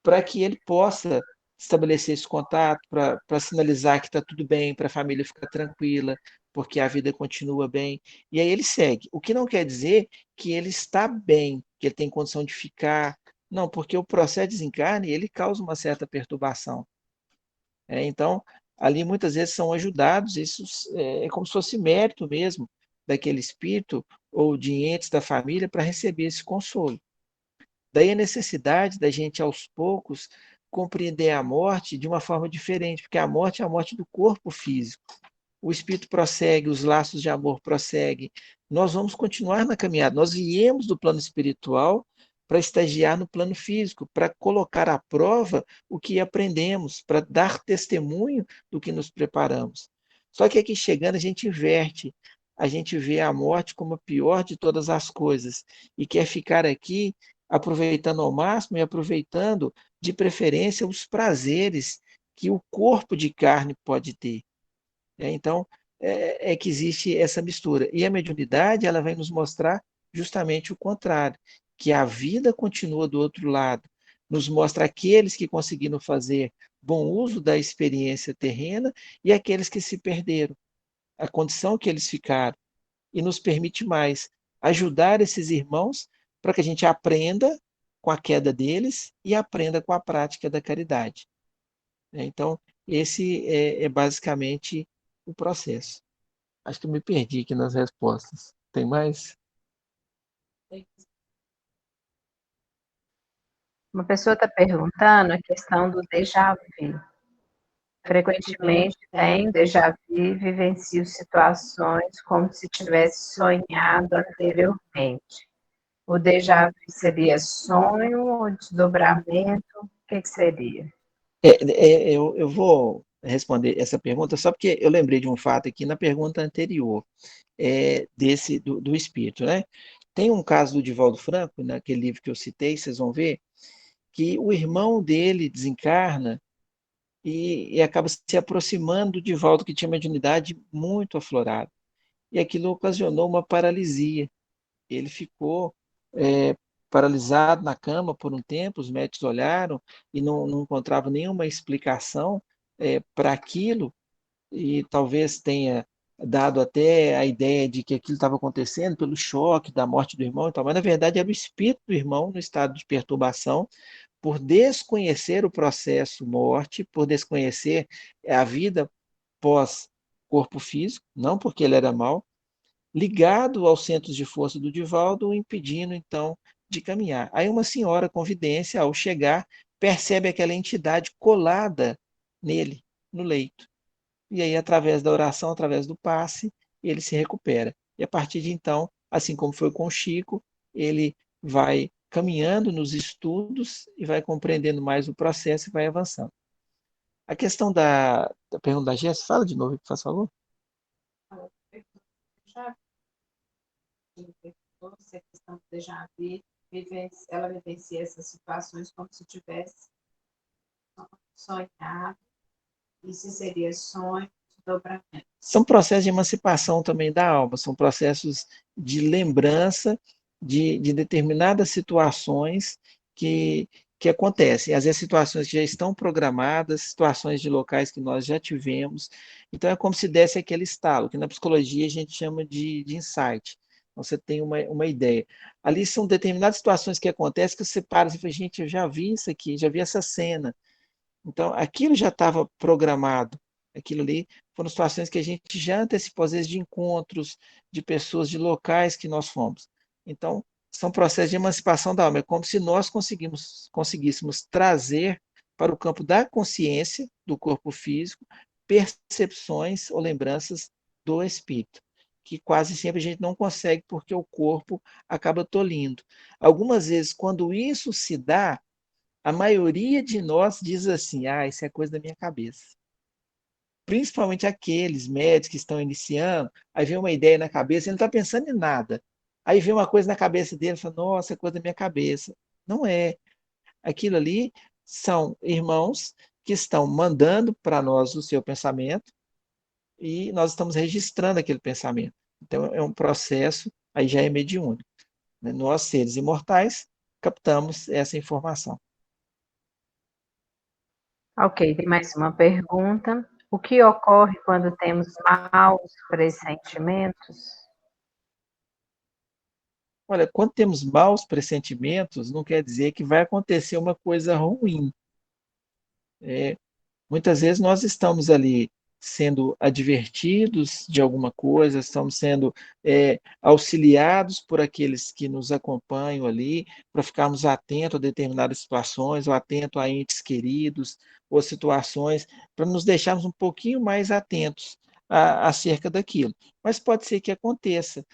para que ele possa estabelecer esse contato, para sinalizar que está tudo bem, para a família ficar tranquila, porque a vida continua bem. E aí ele segue. O que não quer dizer que ele está bem, que ele tem condição de ficar. Não, porque o processo de desencarne ele causa uma certa perturbação. Então, ali muitas vezes são ajudados, isso é como se fosse mérito mesmo daquele espírito ou de entes da família para receber esse consolo. Daí a necessidade da gente, aos poucos, compreender a morte de uma forma diferente, porque a morte é a morte do corpo físico. O espírito prossegue, os laços de amor prosseguem. Nós vamos continuar na caminhada. Nós viemos do plano espiritual para estagiar no plano físico, para colocar à prova o que aprendemos, para dar testemunho do que nos preparamos. Só que aqui chegando a gente inverte, a gente vê a morte como a pior de todas as coisas e quer ficar aqui aproveitando ao máximo e aproveitando de preferência os prazeres que o corpo de carne pode ter. Então, que existe essa mistura. E a mediunidade, ela vai nos mostrar justamente o contrário, que a vida continua do outro lado, nos mostra aqueles que conseguiram fazer bom uso da experiência terrena e aqueles que se perderam, a condição que eles ficaram, e nos permite mais ajudar esses irmãos para que a gente aprenda com a queda deles e aprenda com a prática da caridade. Então, esse é basicamente o processo. Acho que eu me perdi aqui nas respostas. Tem mais? Uma pessoa está perguntando a questão do déjà vu. Frequentemente tem déjà vu, vivencio situações como se tivesse sonhado anteriormente. O déjà vu seria sonho ou desdobramento? O que seria? Eu vou responder essa pergunta só porque eu lembrei de um fato aqui na pergunta anterior, desse do espírito, né? Tem um caso do Divaldo Franco, naquele livro que eu citei, vocês vão ver, que o irmão dele desencarna e acaba se aproximando do Divaldo, que tinha uma mediunidade muito aflorada. E aquilo ocasionou uma paralisia. Ele ficou paralisado na cama por um tempo, os médicos olharam e não encontravam nenhuma explicação para aquilo, e talvez tenha dado até a ideia de que aquilo estava acontecendo pelo choque da morte do irmão e tal, mas na verdade era o espírito do irmão no estado de perturbação, por desconhecer o processo morte, por desconhecer a vida pós corpo físico, não porque ele era mau, ligado aos centros de força do Divaldo, o impedindo então de caminhar. Aí uma senhora com vidência, ao chegar, percebe aquela entidade colada nele, no leito. E aí, através da oração, através do passe, ele se recupera. E a partir de então, assim como foi com o Chico, ele vai caminhando nos estudos e vai compreendendo mais o processo e vai avançando. A questão da pergunta da Jéssica, fala de novo, por favor. A questão do déjà vu, ela vivencia essas situações como se tivesse sonhado, e se seria sonho, desdobramento. São processos de emancipação também da alma, são processos de lembrança de determinadas situações que acontecem. Às vezes, situações que já estão programadas, situações de locais que nós já tivemos. Então, é como se desse aquele estalo, que na psicologia a gente chama de insight. Então, você tem uma ideia. Ali são determinadas situações que acontecem que você para e fala, gente, eu já vi isso aqui, já vi essa cena. Então, aquilo já estava programado. Aquilo ali foram situações que a gente já antecipou, às vezes, de encontros, de pessoas, de locais que nós fomos. Então, são processos de emancipação da alma. É como se nós conseguíssemos trazer para o campo da consciência, do corpo físico, percepções ou lembranças do espírito, que quase sempre a gente não consegue porque o corpo acaba tolindo. Algumas vezes, quando isso se dá, a maioria de nós diz assim: ah, isso é coisa da minha cabeça. Principalmente aqueles médicos que estão iniciando, aí vem uma ideia na cabeça, ele não está pensando em nada. Aí vem uma coisa na cabeça dele, fala, nossa, é coisa da minha cabeça. Não é. Aquilo ali são irmãos que estão mandando para nós o seu pensamento e nós estamos registrando aquele pensamento. Então, é um processo, aí já é mediúnico, né? Nós, seres imortais, captamos essa informação. Ok, tem mais uma pergunta. O que ocorre quando temos maus pressentimentos? Olha, quando temos maus pressentimentos, não quer dizer que vai acontecer uma coisa ruim. É, muitas vezes nós estamos ali sendo advertidos de alguma coisa, estamos sendo auxiliados por aqueles que nos acompanham ali, para ficarmos atentos a determinadas situações, ou atentos a entes queridos, ou situações, para nos deixarmos um pouquinho mais atentos acerca daquilo. Mas pode ser que aconteça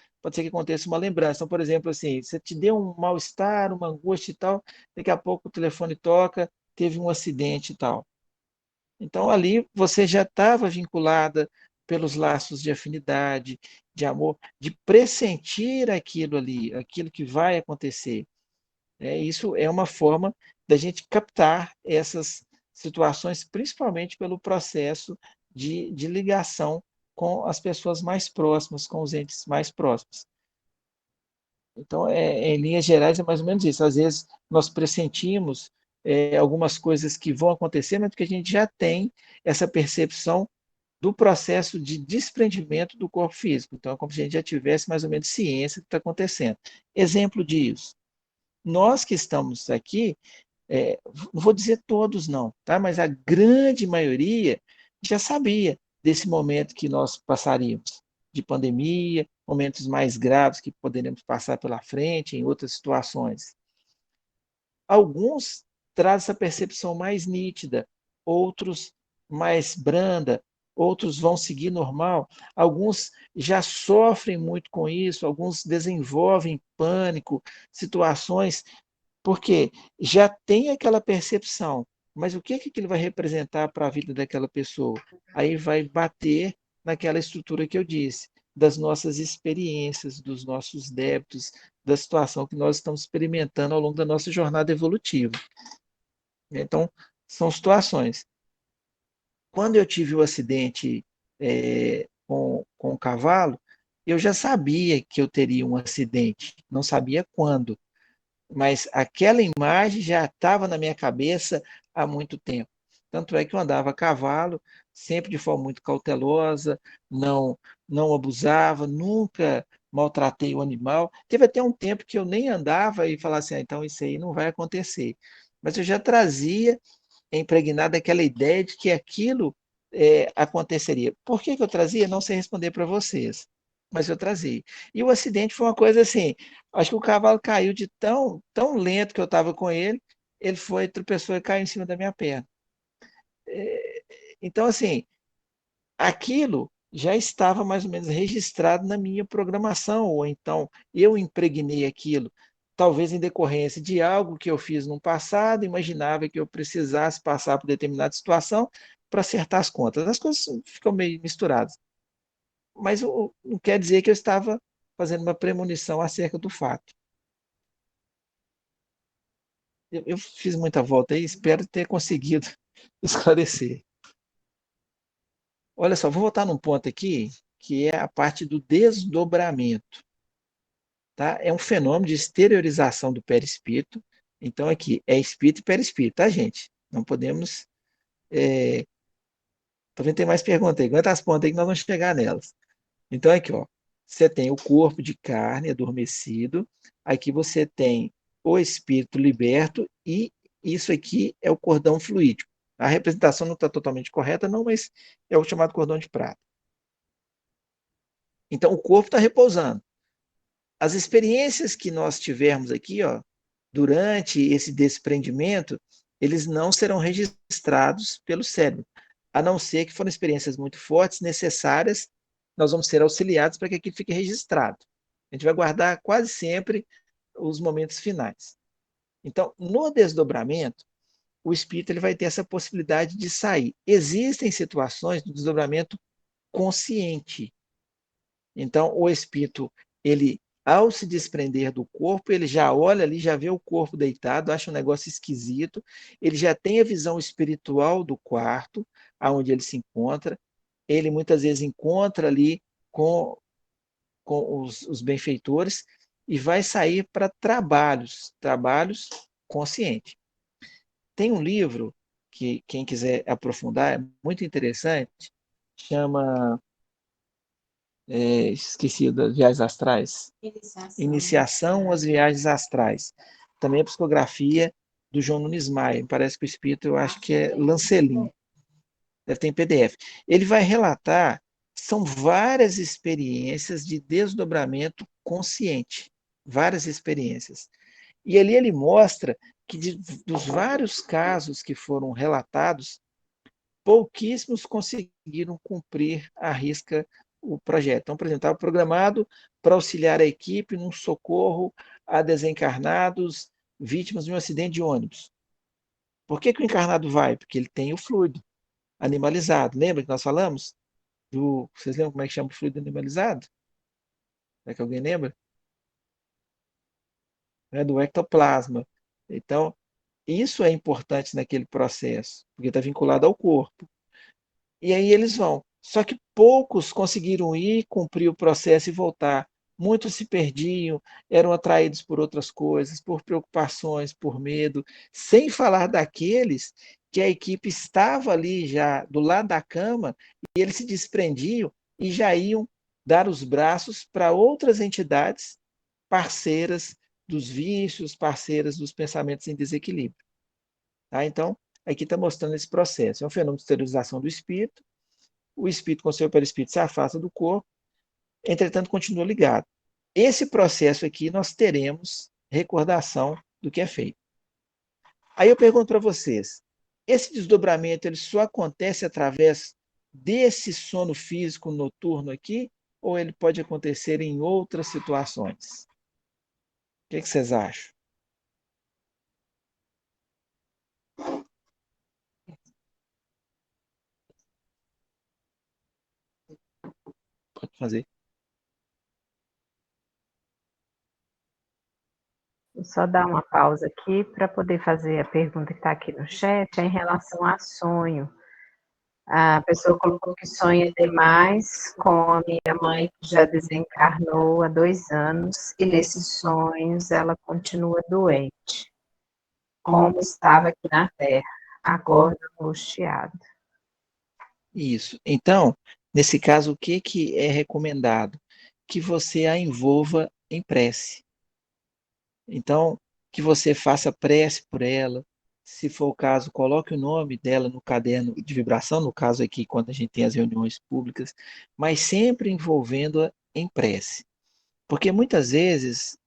uma lembrança. Então, por exemplo, assim, você te deu um mal-estar, uma angústia e tal, daqui a pouco o telefone toca, teve um acidente e tal. Então, ali você já estava vinculada pelos laços de afinidade, de amor, de pressentir aquilo ali, aquilo que vai acontecer. Isso é uma forma da gente captar essas situações, principalmente pelo processo de ligação com as pessoas mais próximas, com os entes mais próximos. Então, em linhas gerais, é mais ou menos isso. Às vezes, nós pressentimos algumas coisas que vão acontecer, mas porque a gente já tem essa percepção do processo de desprendimento do corpo físico. Então, é como se a gente já tivesse mais ou menos ciência do que está acontecendo. Exemplo disso, nós que estamos aqui, não vou dizer todos não, tá? Mas a grande maioria já sabia desse momento que nós passaríamos, de pandemia, momentos mais graves que poderemos passar pela frente, em outras situações. Alguns trazem essa percepção mais nítida, outros mais branda, outros vão seguir normal, alguns já sofrem muito com isso, alguns desenvolvem pânico, situações porque já tem aquela percepção, mas o que que aquilo vai representar para a vida daquela pessoa? Aí vai bater naquela estrutura que eu disse, das nossas experiências, dos nossos débitos, da situação que nós estamos experimentando ao longo da nossa jornada evolutiva. Então, são situações. Quando eu tive o acidente com o cavalo, eu já sabia que eu teria um acidente, não sabia quando, mas aquela imagem já estava na minha cabeça há muito tempo. Tanto é que eu andava a cavalo, sempre de forma muito cautelosa, não, não abusava, nunca maltratei o animal. Teve até um tempo que eu nem andava e falava assim, então isso aí não vai acontecer. Mas eu já trazia impregnada aquela ideia de que aquilo aconteceria. Por que eu trazia? Não sei responder para vocês, mas eu trazia. E o acidente foi uma coisa assim, acho que o cavalo caiu de tão lento que eu estava com ele, ele foi, tropeçou e caiu em cima da minha perna. Então, assim, aquilo já estava mais ou menos registrado na minha programação, ou então eu impregnei aquilo, talvez em decorrência de algo que eu fiz no passado, imaginava que eu precisasse passar por determinada situação para acertar as contas. As coisas ficam meio misturadas. Mas não quer dizer que eu estava fazendo uma premonição acerca do fato. Eu fiz muita volta aí, espero ter conseguido esclarecer. Olha só, vou voltar num ponto aqui, que é a parte do desdobramento. Tá? É um fenômeno de exteriorização do perispírito. Então, aqui é espírito e perispírito, tá, gente? Não podemos. Também tem mais perguntas aí. Aguenta as pontas aí que nós vamos chegar nelas. Então, aqui, ó. Você tem o corpo de carne adormecido. Aqui você tem o espírito liberto. E isso aqui é o cordão fluídico. A representação não está totalmente correta, não, mas é o chamado cordão de prata. Então, o corpo está repousando. As experiências que nós tivermos aqui, ó, durante esse desprendimento, eles não serão registrados pelo cérebro, a não ser que foram experiências muito fortes, necessárias, nós vamos ser auxiliados para que aquilo fique registrado. A gente vai guardar quase sempre os momentos finais. Então, no desdobramento, o espírito ele vai ter essa possibilidade de sair. Existem situações do desdobramento consciente. Então, o espírito ele Ao se desprender do corpo, ele já olha ali, já vê o corpo deitado, acha um negócio esquisito, ele já tem a visão espiritual do quarto, aonde ele se encontra, ele muitas vezes encontra ali com, com os benfeitores e vai sair para trabalhos conscientes. Tem um livro que quem quiser aprofundar é muito interessante, chama, esqueci das viagens astrais, Iniciação às Viagens Astrais. Também a psicografia do João Nunes Maia, parece que o espírito, eu acho que é Lancelin, deve ter em PDF. Ele vai relatar, são várias experiências de desdobramento consciente, várias experiências. E ali ele mostra que dos vários casos que foram relatados, pouquíssimos conseguiram cumprir à risca o projeto. Então, por exemplo, estava programado para auxiliar a equipe num socorro a desencarnados vítimas de um acidente de ônibus. Por que o encarnado vai? Porque ele tem o fluido animalizado. Lembra que nós falamos? Vocês lembram como é que chama o fluido animalizado? É que alguém lembra? É do ectoplasma. Então, isso é importante naquele processo, porque está vinculado ao corpo. E aí eles vão. Só que poucos conseguiram ir, cumprir o processo e voltar. Muitos se perdiam, eram atraídos por outras coisas, por preocupações, por medo, sem falar daqueles que a equipe estava ali já do lado da cama e eles se desprendiam e já iam dar os braços para outras entidades parceiras dos vícios, parceiras dos pensamentos em desequilíbrio. Tá? Então, aqui está mostrando esse processo. É um fenômeno de esterilização do espírito. O espírito, com seu perispírito, se afasta do corpo, entretanto, continua ligado. Esse processo aqui, nós teremos recordação do que é feito. Aí eu pergunto para vocês, esse desdobramento ele só acontece através desse sono físico noturno aqui, ou ele pode acontecer em outras situações? O que vocês acham? Pode fazer. Vou só dar uma pausa aqui para poder fazer a pergunta que está aqui no chat, é em relação a sonho. A pessoa colocou que sonha demais com a minha mãe, que já desencarnou há 2 anos, e nesses sonhos ela continua doente, como estava aqui na Terra, agora angustiada. Isso. Então, nesse caso, o que, que é recomendado? Que você a envolva em prece. Então, que você faça prece por ela. Se for o caso, coloque o nome dela no caderno de vibração, no caso aqui, quando a gente tem as reuniões públicas, mas sempre envolvendo-a em prece. Porque muitas vezes,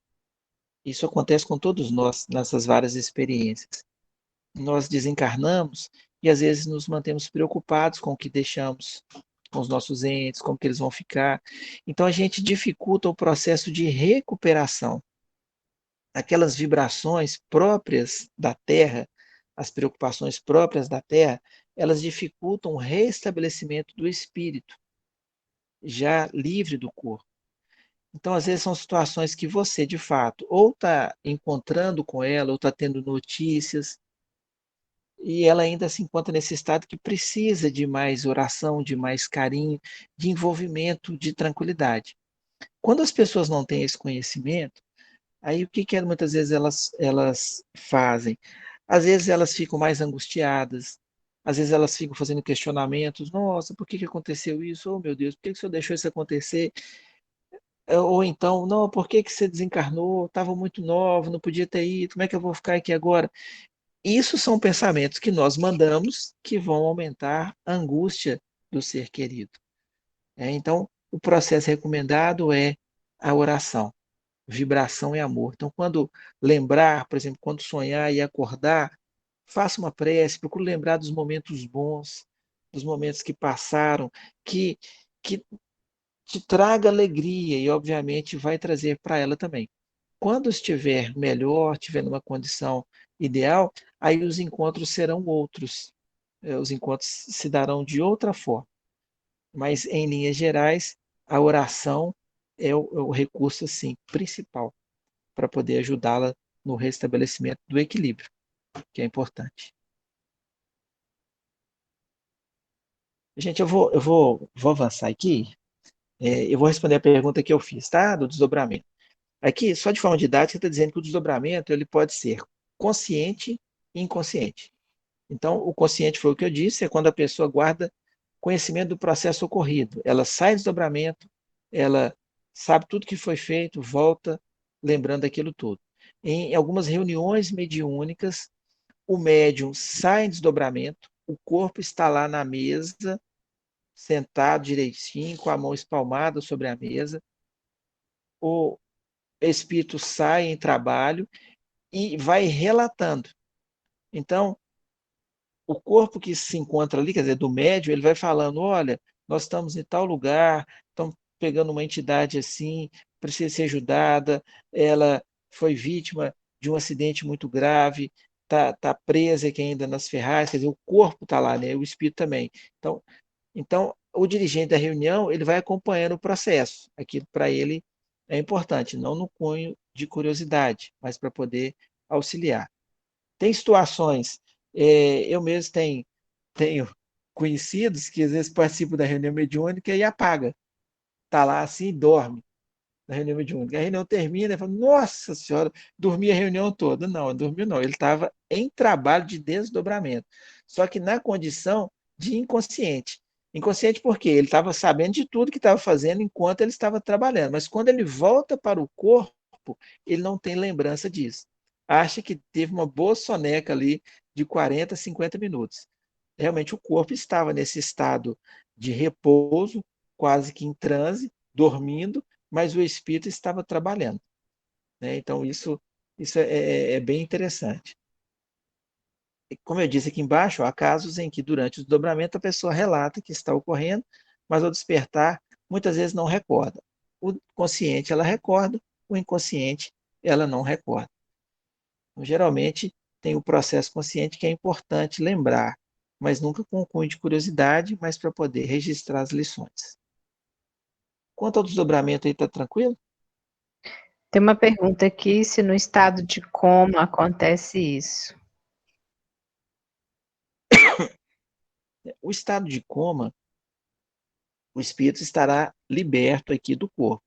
isso acontece com todos nós, nessas várias experiências. Nós desencarnamos e às vezes nos mantemos preocupados com o que deixamos com os nossos entes, como que eles vão ficar. Então a gente dificulta o processo de recuperação. Aquelas vibrações próprias da Terra, as preocupações próprias da Terra, elas dificultam o restabelecimento do espírito, já livre do corpo. Então, às vezes, são situações que você, de fato, ou está encontrando com ela, ou está tendo notícias, e ela ainda se encontra nesse estado que precisa de mais oração, de mais carinho, de envolvimento, de tranquilidade. Quando as pessoas não têm esse conhecimento, aí o que, que muitas vezes elas fazem? Às vezes elas ficam mais angustiadas, às vezes elas ficam fazendo questionamentos, nossa, por que, que aconteceu isso? Oh, meu Deus, por que, que o senhor deixou isso acontecer? Ou então, não, por que, que você desencarnou? Estava muito nova, não podia ter ido, como é que eu vou ficar aqui agora? Isso são pensamentos que nós mandamos que vão aumentar a angústia do ser querido. Então, o processo recomendado é a oração, vibração e amor. Então, quando lembrar, por exemplo, quando sonhar e acordar, faça uma prece, procure lembrar dos momentos bons, dos momentos que passaram, que, que te traga alegria e, obviamente, vai trazer para ela também. Quando estiver melhor, estiver numa condição ideal, aí os encontros serão outros. Os encontros se darão de outra forma. Mas, em linhas gerais, a oração é o recurso assim, principal para poder ajudá-la no restabelecimento do equilíbrio, que é importante. Gente, vou avançar aqui. Eu vou responder a pergunta que eu fiz, tá? Do desdobramento. Aqui, só de forma didática, está dizendo que o desdobramento ele pode ser consciente e inconsciente. Então, o consciente foi o que eu disse, é quando a pessoa guarda conhecimento do processo ocorrido. Ela sai do desdobramento, ela sabe tudo que foi feito, volta lembrando daquilo tudo. Em algumas reuniões mediúnicas, o médium sai em desdobramento, o corpo está lá na mesa, sentado direitinho, com a mão espalmada sobre a mesa, o espírito sai em trabalho e vai relatando. Então, o corpo que se encontra ali, quer dizer, do médium, ele vai falando, olha, nós estamos em tal lugar, estamos pegando uma entidade assim, precisa ser ajudada, ela foi vítima de um acidente muito grave, tá presa aqui ainda nas ferragens, quer dizer, o corpo está lá, né? O espírito também. Então, o dirigente da reunião, ele vai acompanhando o processo. Aquilo para ele é importante, não no cunho de curiosidade, mas para poder auxiliar. Tem situações, eu mesmo tenho conhecidos que às vezes participam da reunião mediúnica e apaga, está lá assim e dorme na reunião mediúnica. A reunião termina e fala, nossa senhora, dormi a reunião toda. Não, dormiu não, ele estava em trabalho de desdobramento, só que na condição de inconsciente. Inconsciente porque ele estava sabendo de tudo que estava fazendo enquanto ele estava trabalhando, mas quando ele volta para o corpo, ele não tem lembrança disso. Acha que teve uma boa soneca ali de 40, 50 minutos. Realmente o corpo estava nesse estado de repouso, quase que em transe, dormindo, mas o espírito estava trabalhando. Né? Então, isso é bem interessante. E como eu disse aqui embaixo, há casos em que, durante o desdobramento, a pessoa relata que está ocorrendo, mas ao despertar, muitas vezes não recorda. O consciente, ela recorda, o inconsciente, ela não recorda. Então, geralmente, tem o processo consciente que é importante lembrar, mas nunca com o cunho de curiosidade, mas para poder registrar as lições. Quanto ao desdobramento aí, está tranquilo? Tem uma pergunta aqui, se no estado de coma acontece isso. O estado de coma, o espírito estará liberto aqui do corpo.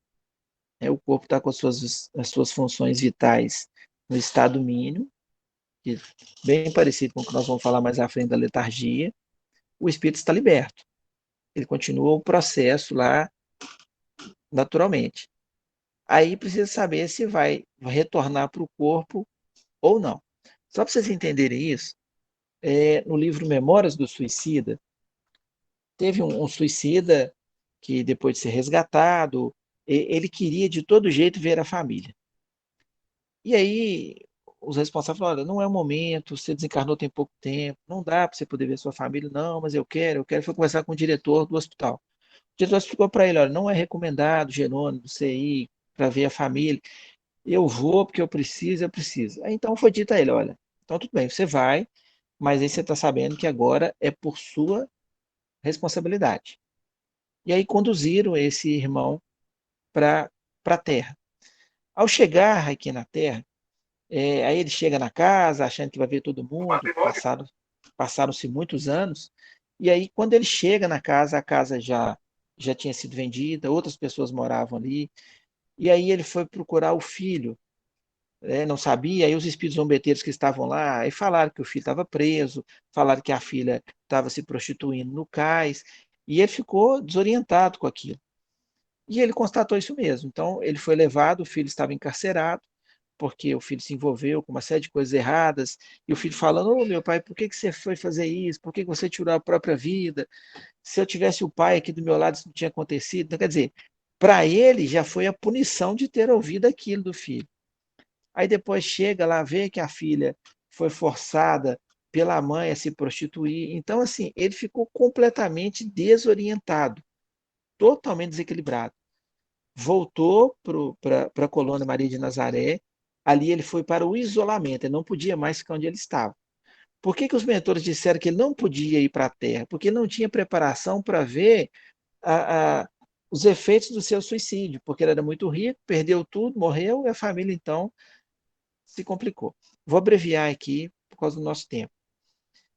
O corpo está com as suas funções vitais no estado mínimo, que bem parecido com o que nós vamos falar mais à frente da letargia. O espírito está liberto. Ele continua o processo lá naturalmente. Aí precisa saber se vai retornar para o corpo ou não. Só para vocês entenderem isso, no livro Memórias do Suicida, teve um suicida que, depois de ser resgatado, ele queria de todo jeito ver a família. E aí os responsáveis falaram, olha, não é o momento, você desencarnou tem pouco tempo, não dá para você poder ver sua família, não, mas eu quero. Foi conversar com o diretor do hospital. O diretor explicou para ele, olha, não é recomendado, Jerônimo, você ir para ver a família. Eu vou porque eu preciso, eu preciso. Aí, então foi dito a ele, olha, então tudo bem, você vai, mas aí você está sabendo que agora é por sua responsabilidade. E aí conduziram esse irmão para a Terra. Ao chegar aqui na Terra, aí ele chega na casa, achando que vai ver todo mundo, passaram-se muitos anos, e aí quando ele chega na casa, a casa já tinha sido vendida, outras pessoas moravam ali, e aí ele foi procurar o filho, não sabia, aí os espíritos zombeteiros que estavam lá, aí falaram que o filho estava preso, falaram que a filha estava se prostituindo no cais, e ele ficou desorientado com aquilo. E ele constatou isso mesmo. Então, ele foi levado, o filho estava encarcerado, porque o filho se envolveu com uma série de coisas erradas, e o filho falando, ô meu pai, por que você foi fazer isso? Por que você tirou a própria vida? Se eu tivesse o pai aqui do meu lado, isso não tinha acontecido. Então, quer dizer, para ele já foi a punição de ter ouvido aquilo do filho. Aí depois chega lá, vê que a filha foi forçada pela mãe a se prostituir. Então, assim, ele ficou completamente desorientado, totalmente desequilibrado. Voltou para a colônia Maria de Nazaré, ali ele foi para o isolamento, ele não podia mais ficar onde ele estava. Por que os mentores disseram que ele não podia ir para a Terra? Porque ele não tinha preparação para ver a, a, os efeitos do seu suicídio, porque ele era muito rico, perdeu tudo, morreu, e a família, então, se complicou. Vou abreviar aqui por causa do nosso tempo.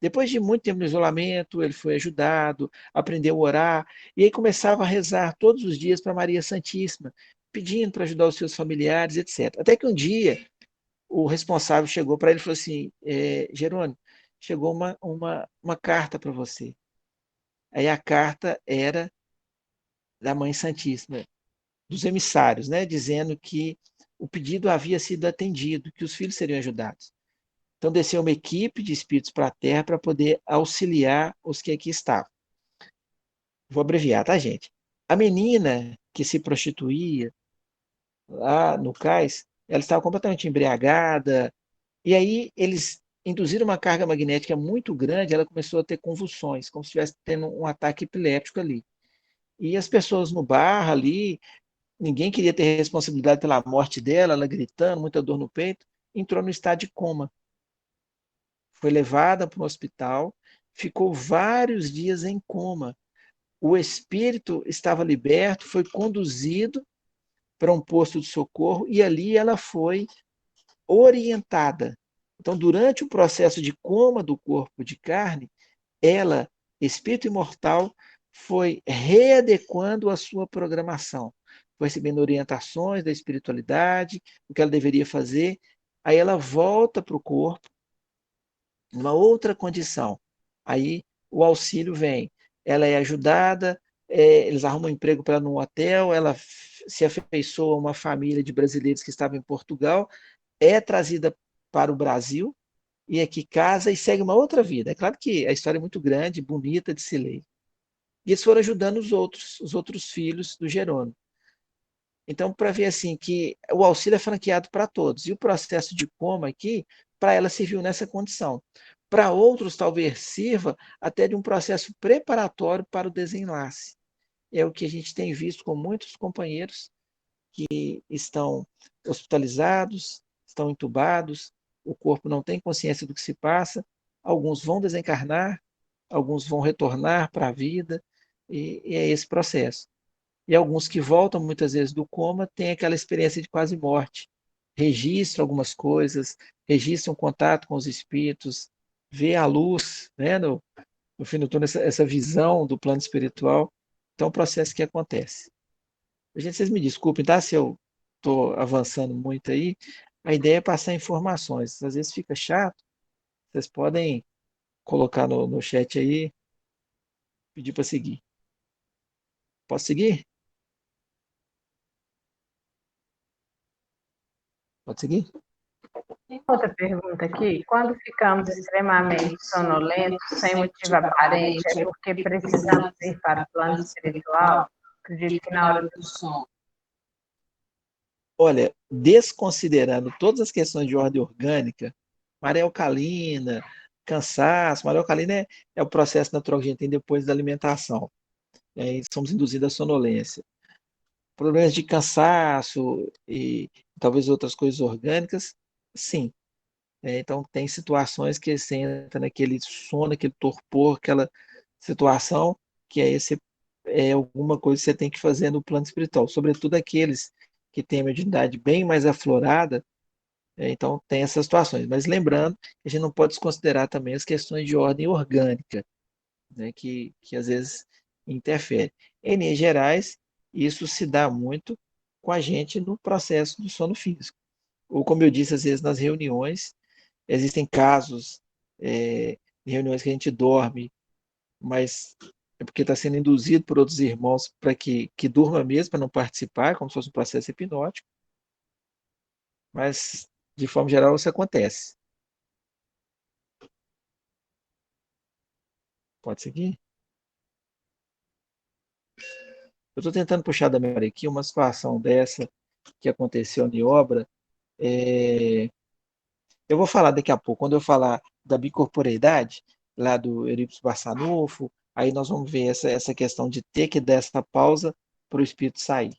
Depois de muito tempo no isolamento, ele foi ajudado, aprendeu a orar, e aí começava a rezar todos os dias para Maria Santíssima, pedindo para ajudar os seus familiares, etc. Até que um dia o responsável chegou para ele e falou assim: Jerônimo, chegou uma carta para você. Aí a carta era da Mãe Santíssima, dos emissários, né, dizendo que o pedido havia sido atendido, que os filhos seriam ajudados. Então desceu uma equipe de espíritos para a Terra para poder auxiliar os que aqui estavam. Vou abreviar, tá, gente? A menina que se prostituía lá no cais, ela estava completamente embriagada, e aí eles induziram uma carga magnética muito grande, ela começou a ter convulsões, como se estivesse tendo um ataque epiléptico ali. E as pessoas no bar ali, ninguém queria ter responsabilidade pela morte dela, ela gritando, muita dor no peito, entrou no estado de coma. Foi levada para um hospital, ficou vários dias em coma. O espírito estava liberto, foi conduzido para um posto de socorro e ali ela foi orientada. Então, durante o processo de coma do corpo de carne, ela, espírito imortal, foi readequando a sua programação, foi recebendo orientações da espiritualidade, o que ela deveria fazer. Aí ela volta para o corpo, numa outra condição. Aí o auxílio vem, ela é ajudada, eles arrumam um emprego para ela num hotel, ela se afeiçoa a uma família de brasileiros que estava em Portugal, é trazida para o Brasil e aqui casa e segue uma outra vida. É claro que a história é muito grande, bonita de se ler. E eles foram ajudando os outros filhos do Jerônimo. Então, para ver assim que o auxílio é franqueado para todos. E o processo de coma aqui, para ela serviu nessa condição. Para outros, talvez sirva até de um processo preparatório para o desenlace. É o que a gente tem visto com muitos companheiros que estão hospitalizados, estão entubados, o corpo não tem consciência do que se passa, alguns vão desencarnar, alguns vão retornar para a vida, e é esse processo. E alguns que voltam muitas vezes do coma têm aquela experiência de quase morte, registram algumas coisas, registram contato com os espíritos, vê a luz, né, no fim do túnel, essa visão do plano espiritual. Então, é um processo que acontece. Gente, vocês me desculpem, tá? Se eu estou avançando muito aí, a ideia é passar informações. Às vezes fica chato, vocês podem colocar no chat aí, pedir para seguir. Posso seguir? Pode seguir? Tem outra pergunta aqui. Quando ficamos extremamente sonolentos, sem motivo aparente, é porque precisamos ir para o plano espiritual? Acredito que na hora do sono. Olha, desconsiderando todas as questões de ordem orgânica, maré alcalina, cansaço, maré alcalina é o processo natural que a gente tem depois da alimentação. Aí somos induzidos à sonolência. Problemas de cansaço e talvez outras coisas orgânicas, sim. Então, tem situações que você entra naquele sono, aquele torpor, aquela situação que aí você, é alguma coisa que você tem que fazer no plano espiritual, sobretudo aqueles que têm a mediunidade bem mais aflorada, então tem essas situações. Mas lembrando que a gente não pode desconsiderar também as questões de ordem orgânica, né, que às vezes interfere. Em linhas gerais, isso se dá muito com a gente no processo do sono físico. Ou, como eu disse, às vezes nas reuniões, existem casos de reuniões que a gente dorme, mas é porque está sendo induzido por outros irmãos para que durma mesmo, para não participar, como se fosse um processo hipnótico, mas de forma geral isso acontece. Pode seguir? Eu estou tentando puxar da memória aqui uma situação dessa que aconteceu em obra. É, eu vou falar daqui a pouco, quando eu falar da bicorporeidade, lá do Eurípides Barçanufo, aí nós vamos ver essa questão de ter que dar essa pausa para o espírito sair.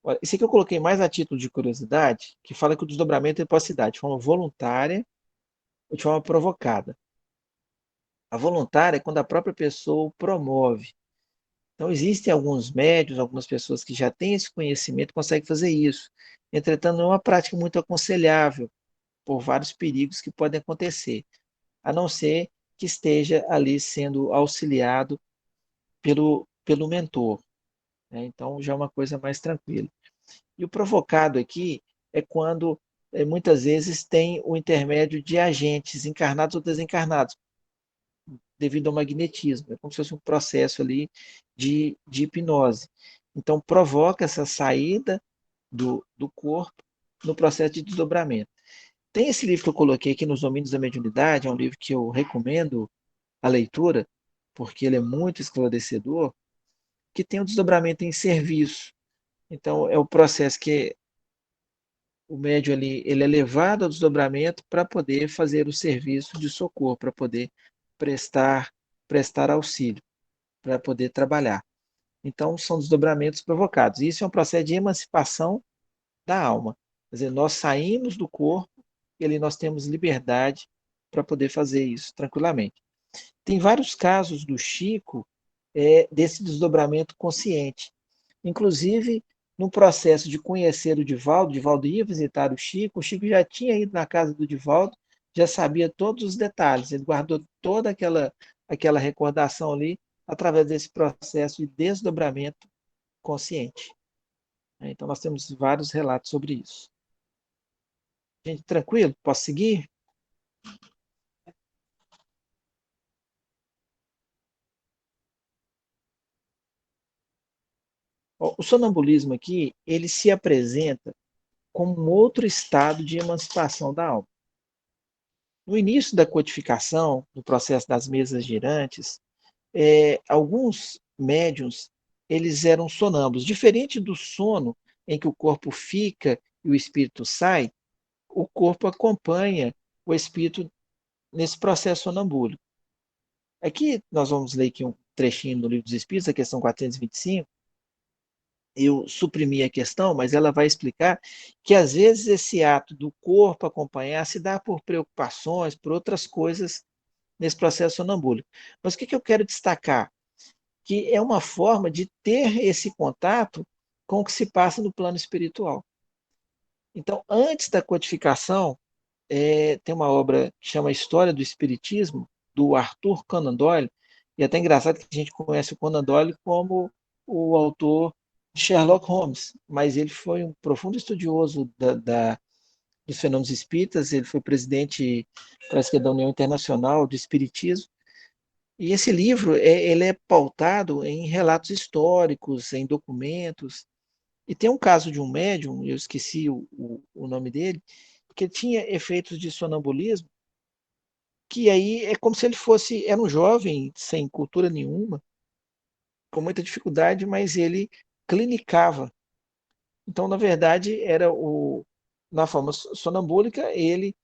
Olha, esse aqui eu coloquei mais a título de curiosidade, que fala que o desdobramento pode se dar de forma voluntária ou de forma provocada. A voluntária é quando a própria pessoa o promove. Então, existem alguns médiuns, algumas pessoas que já têm esse conhecimento, conseguem fazer isso. Entretanto, não é uma prática muito aconselhável, por vários perigos que podem acontecer, a não ser que esteja ali sendo auxiliado pelo mentor, né? Então, já é uma coisa mais tranquila. E o provocado aqui é quando, muitas vezes, tem o intermédio de agentes encarnados ou desencarnados, devido ao magnetismo. É como se fosse um processo ali de hipnose. Então, provoca essa saída do corpo no processo de desdobramento. Tem esse livro que eu coloquei aqui nos Domínios da Mediunidade, é um livro que eu recomendo a leitura, porque ele é muito esclarecedor, que tem o desdobramento em serviço. Então, é o processo que o médium ali, ele é levado ao desdobramento para poder fazer o serviço de socorro, para poder prestar, prestar auxílio, para poder trabalhar. Então, são desdobramentos provocados. Isso é um processo de emancipação da alma. Quer dizer, nós saímos do corpo e ali nós temos liberdade para poder fazer isso tranquilamente. Tem vários casos do Chico desse desdobramento consciente. Inclusive, no processo de conhecer o Divaldo ia visitar o Chico já tinha ido na casa do Divaldo, já sabia todos os detalhes, ele guardou toda aquela recordação ali através desse processo de desdobramento consciente. Então, nós temos vários relatos sobre isso. Gente, tranquilo? Posso seguir? O sonambulismo aqui, ele se apresenta como um outro estado de emancipação da alma. No início da codificação, no processo das mesas girantes, alguns médiums eles eram sonâmbulos. Diferente do sono em que o corpo fica e o espírito sai, o corpo acompanha o espírito nesse processo sonambúlico. Aqui nós vamos ler aqui um trechinho do Livro dos Espíritos, a questão 425. Eu suprimi a questão, mas ela vai explicar que às vezes esse ato do corpo acompanhar se dá por preocupações, por outras coisas nesse processo sonambúlico. Mas o que eu quero destacar? Que é uma forma de ter esse contato com o que se passa no plano espiritual. Então, antes da codificação, tem uma obra que chama História do Espiritismo, do Arthur Conan Doyle, e é até engraçado que a gente conhece o Conan Doyle como o autor de Sherlock Holmes, mas ele foi um profundo estudioso dos fenômenos espíritas, ele foi presidente, parece que é da União Internacional do Espiritismo, e esse livro ele é pautado em relatos históricos, em documentos, e tem um caso de um médium, eu esqueci o nome dele, que tinha efeitos de sonambulismo, que aí é como se ele fosse, era um jovem sem cultura nenhuma, com muita dificuldade, mas ele clinicava. Então, na verdade, na forma sonambúlica, ele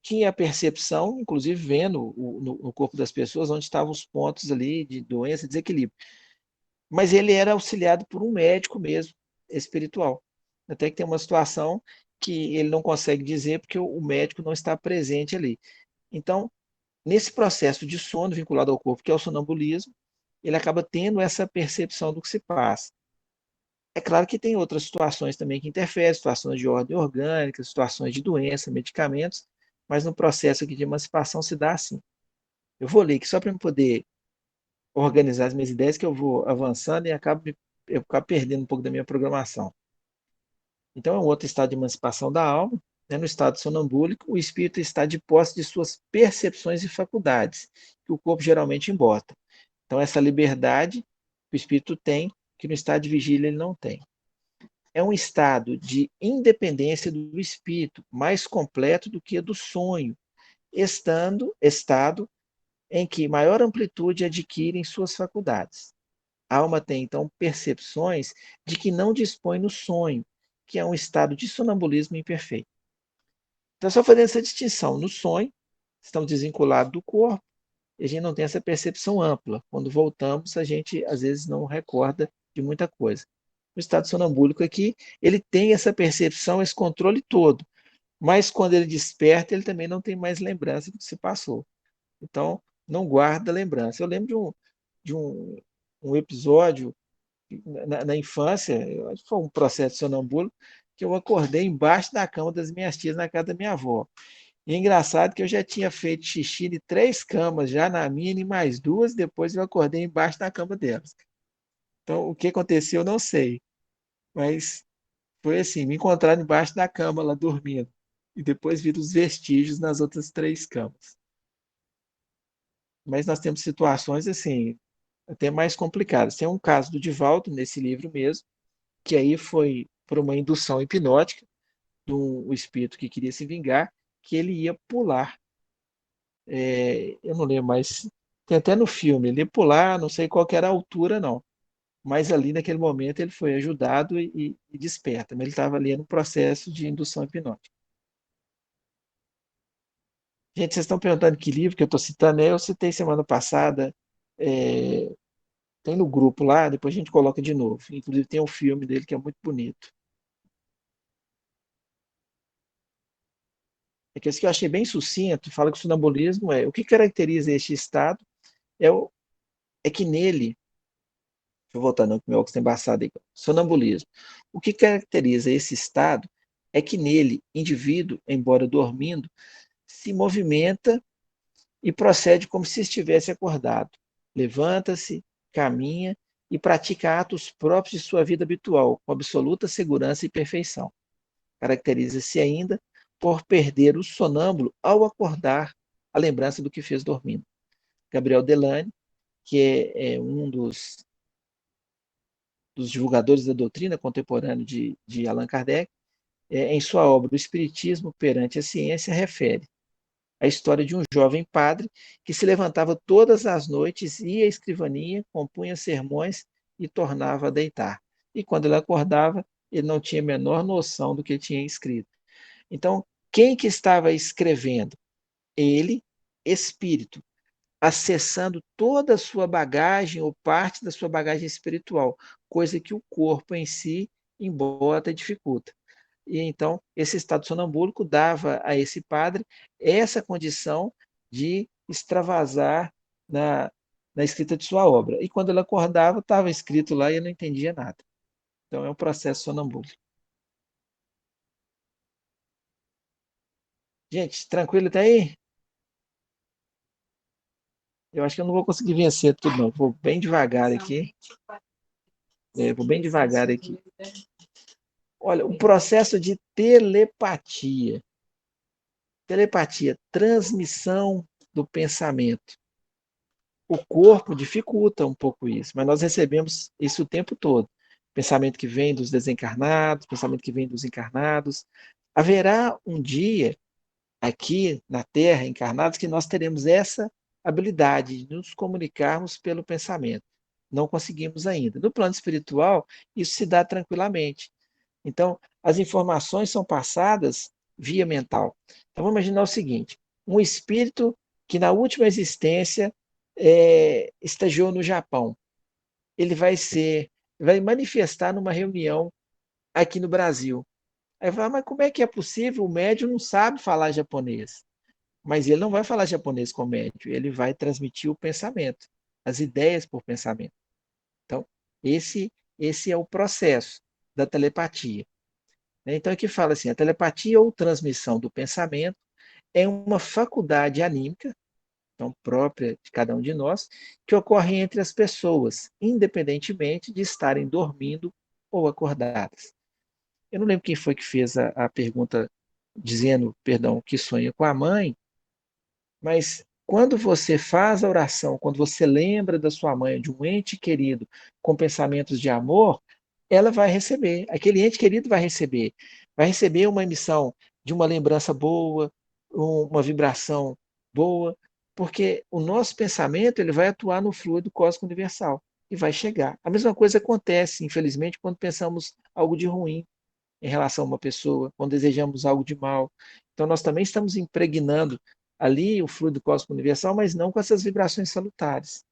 tinha a percepção, inclusive vendo no corpo das pessoas onde estavam os pontos ali de doença, desequilíbrio. Mas ele era auxiliado por um médico mesmo, espiritual. Até que tem uma situação que ele não consegue dizer porque o médico não está presente ali. Então, nesse processo de sono vinculado ao corpo, que é o sonambulismo, ele acaba tendo essa percepção do que se passa. É claro que tem outras situações também que interferem, situações de ordem orgânica, situações de doença, medicamentos, mas no processo aqui de emancipação se dá assim. Eu vou ler aqui só para eu poder organizar as minhas ideias, que eu vou avançando e eu acabo perdendo um pouco da minha programação. Então, é um outro estado de emancipação da alma. Né? No estado sonambúlico, o espírito está de posse de suas percepções e faculdades, que o corpo geralmente embota. Então, essa liberdade o espírito tem, que no estado de vigília ele não tem. É um estado de independência do espírito, mais completo do que do sonho, estado em que maior amplitude adquirem suas faculdades. A alma tem, então, percepções de que não dispõe no sonho, que é um estado de sonambulismo imperfeito. Então, só fazendo essa distinção. No sonho, estamos desvinculados do corpo, e a gente não tem essa percepção ampla. Quando voltamos, a gente, às vezes, não recorda de muita coisa. O estado sonambúlico aqui, ele tem essa percepção, esse controle todo, mas quando ele desperta, ele também não tem mais lembrança do que se passou. Então, não guarda lembrança. Eu lembro de um um episódio na infância, eu acho que foi um processo sonâmbulo, que eu acordei embaixo da cama das minhas tias na casa da minha avó. E é engraçado que eu já tinha feito xixi em 3 camas, já na minha e mais 2, depois eu acordei embaixo da cama delas. Então, o que aconteceu, eu não sei. Mas foi assim, me encontraram embaixo da cama lá dormindo. E depois vi os vestígios nas outras 3 camas. Mas nós temos situações assim, até mais complicadas. Tem um caso do Divaldo, nesse livro mesmo, que aí foi por uma indução hipnótica de um espírito que queria se vingar, que ele ia pular. Eu não lembro, mas tem até no filme, ele ia pular, não sei qual que era a altura, não. Mas ali naquele momento ele foi ajudado e desperta, mas ele estava ali no processo de indução hipnótica. Gente, vocês estão perguntando que livro que eu estou citando, eu citei semana passada, é, tem no grupo lá, depois a gente coloca de novo. Inclusive tem um filme dele que é muito bonito. É que esse que eu achei bem sucinto, fala que o sonambulismo o que caracteriza este estado é, é que nele, deixa eu voltar não, que meu óculos está embaçado aí, sonambulismo. O que caracteriza esse estado é que nele, indivíduo, embora dormindo, se movimenta e procede como se estivesse acordado. Levanta-se, caminha e pratica atos próprios de sua vida habitual, com absoluta segurança e perfeição. Caracteriza-se ainda por perder o sonâmbulo ao acordar a lembrança do que fez dormindo. Gabriel Delane, que é um dos divulgadores da doutrina contemporânea de Allan Kardec, em sua obra O Espiritismo perante a Ciência, refere a história de um jovem padre que se levantava todas as noites, ia à escrivania, compunha sermões e tornava a deitar. E quando ele acordava, ele não tinha a menor noção do que tinha escrito. Então, quem que estava escrevendo? Ele, espírito, acessando toda a sua bagagem ou parte da sua bagagem espiritual, coisa que o corpo em si, embora dificulta. E então, esse estado sonambúlico dava a esse padre essa condição de extravasar na escrita de sua obra. E quando ele acordava, estava escrito lá e ele não entendia nada. Então, é um processo sonambúlico. Gente, tranquilo até aí? Eu acho que eu não vou conseguir vencer tudo, não. Vou bem devagar aqui. Vou bem devagar aqui. Olha, o processo de telepatia. Telepatia, transmissão do pensamento. O corpo dificulta um pouco isso, mas nós recebemos isso o tempo todo. Pensamento que vem dos desencarnados, pensamento que vem dos encarnados. Haverá um dia aqui na Terra, encarnados, que nós teremos essa habilidade de nos comunicarmos pelo pensamento. Não conseguimos ainda. No plano espiritual, isso se dá tranquilamente. Então, as informações são passadas via mental. Então, vamos imaginar o seguinte: um espírito que na última existência estagiou no Japão, ele vai manifestar numa reunião aqui no Brasil. Aí vai, mas como é que é possível? O médium não sabe falar japonês. Mas ele não vai falar japonês com o médium, ele vai transmitir o pensamento, as ideias por pensamento. Então, esse é o processo da telepatia. Então, aqui fala assim: a telepatia ou transmissão do pensamento é uma faculdade anímica, então própria de cada um de nós, que ocorre entre as pessoas, independentemente de estarem dormindo ou acordadas. Eu não lembro quem foi que fez a pergunta dizendo, perdão, que sonha com a mãe, mas quando você faz a oração, quando você lembra da sua mãe, de um ente querido, com pensamentos de amor, ela vai receber, aquele ente querido vai receber uma emissão de uma lembrança boa, uma vibração boa, porque o nosso pensamento ele vai atuar no fluido cósmico universal e vai chegar. A mesma coisa acontece, infelizmente, quando pensamos algo de ruim em relação a uma pessoa, quando desejamos algo de mal. Então, nós também estamos impregnando ali o fluido cósmico universal, mas não com essas vibrações salutares.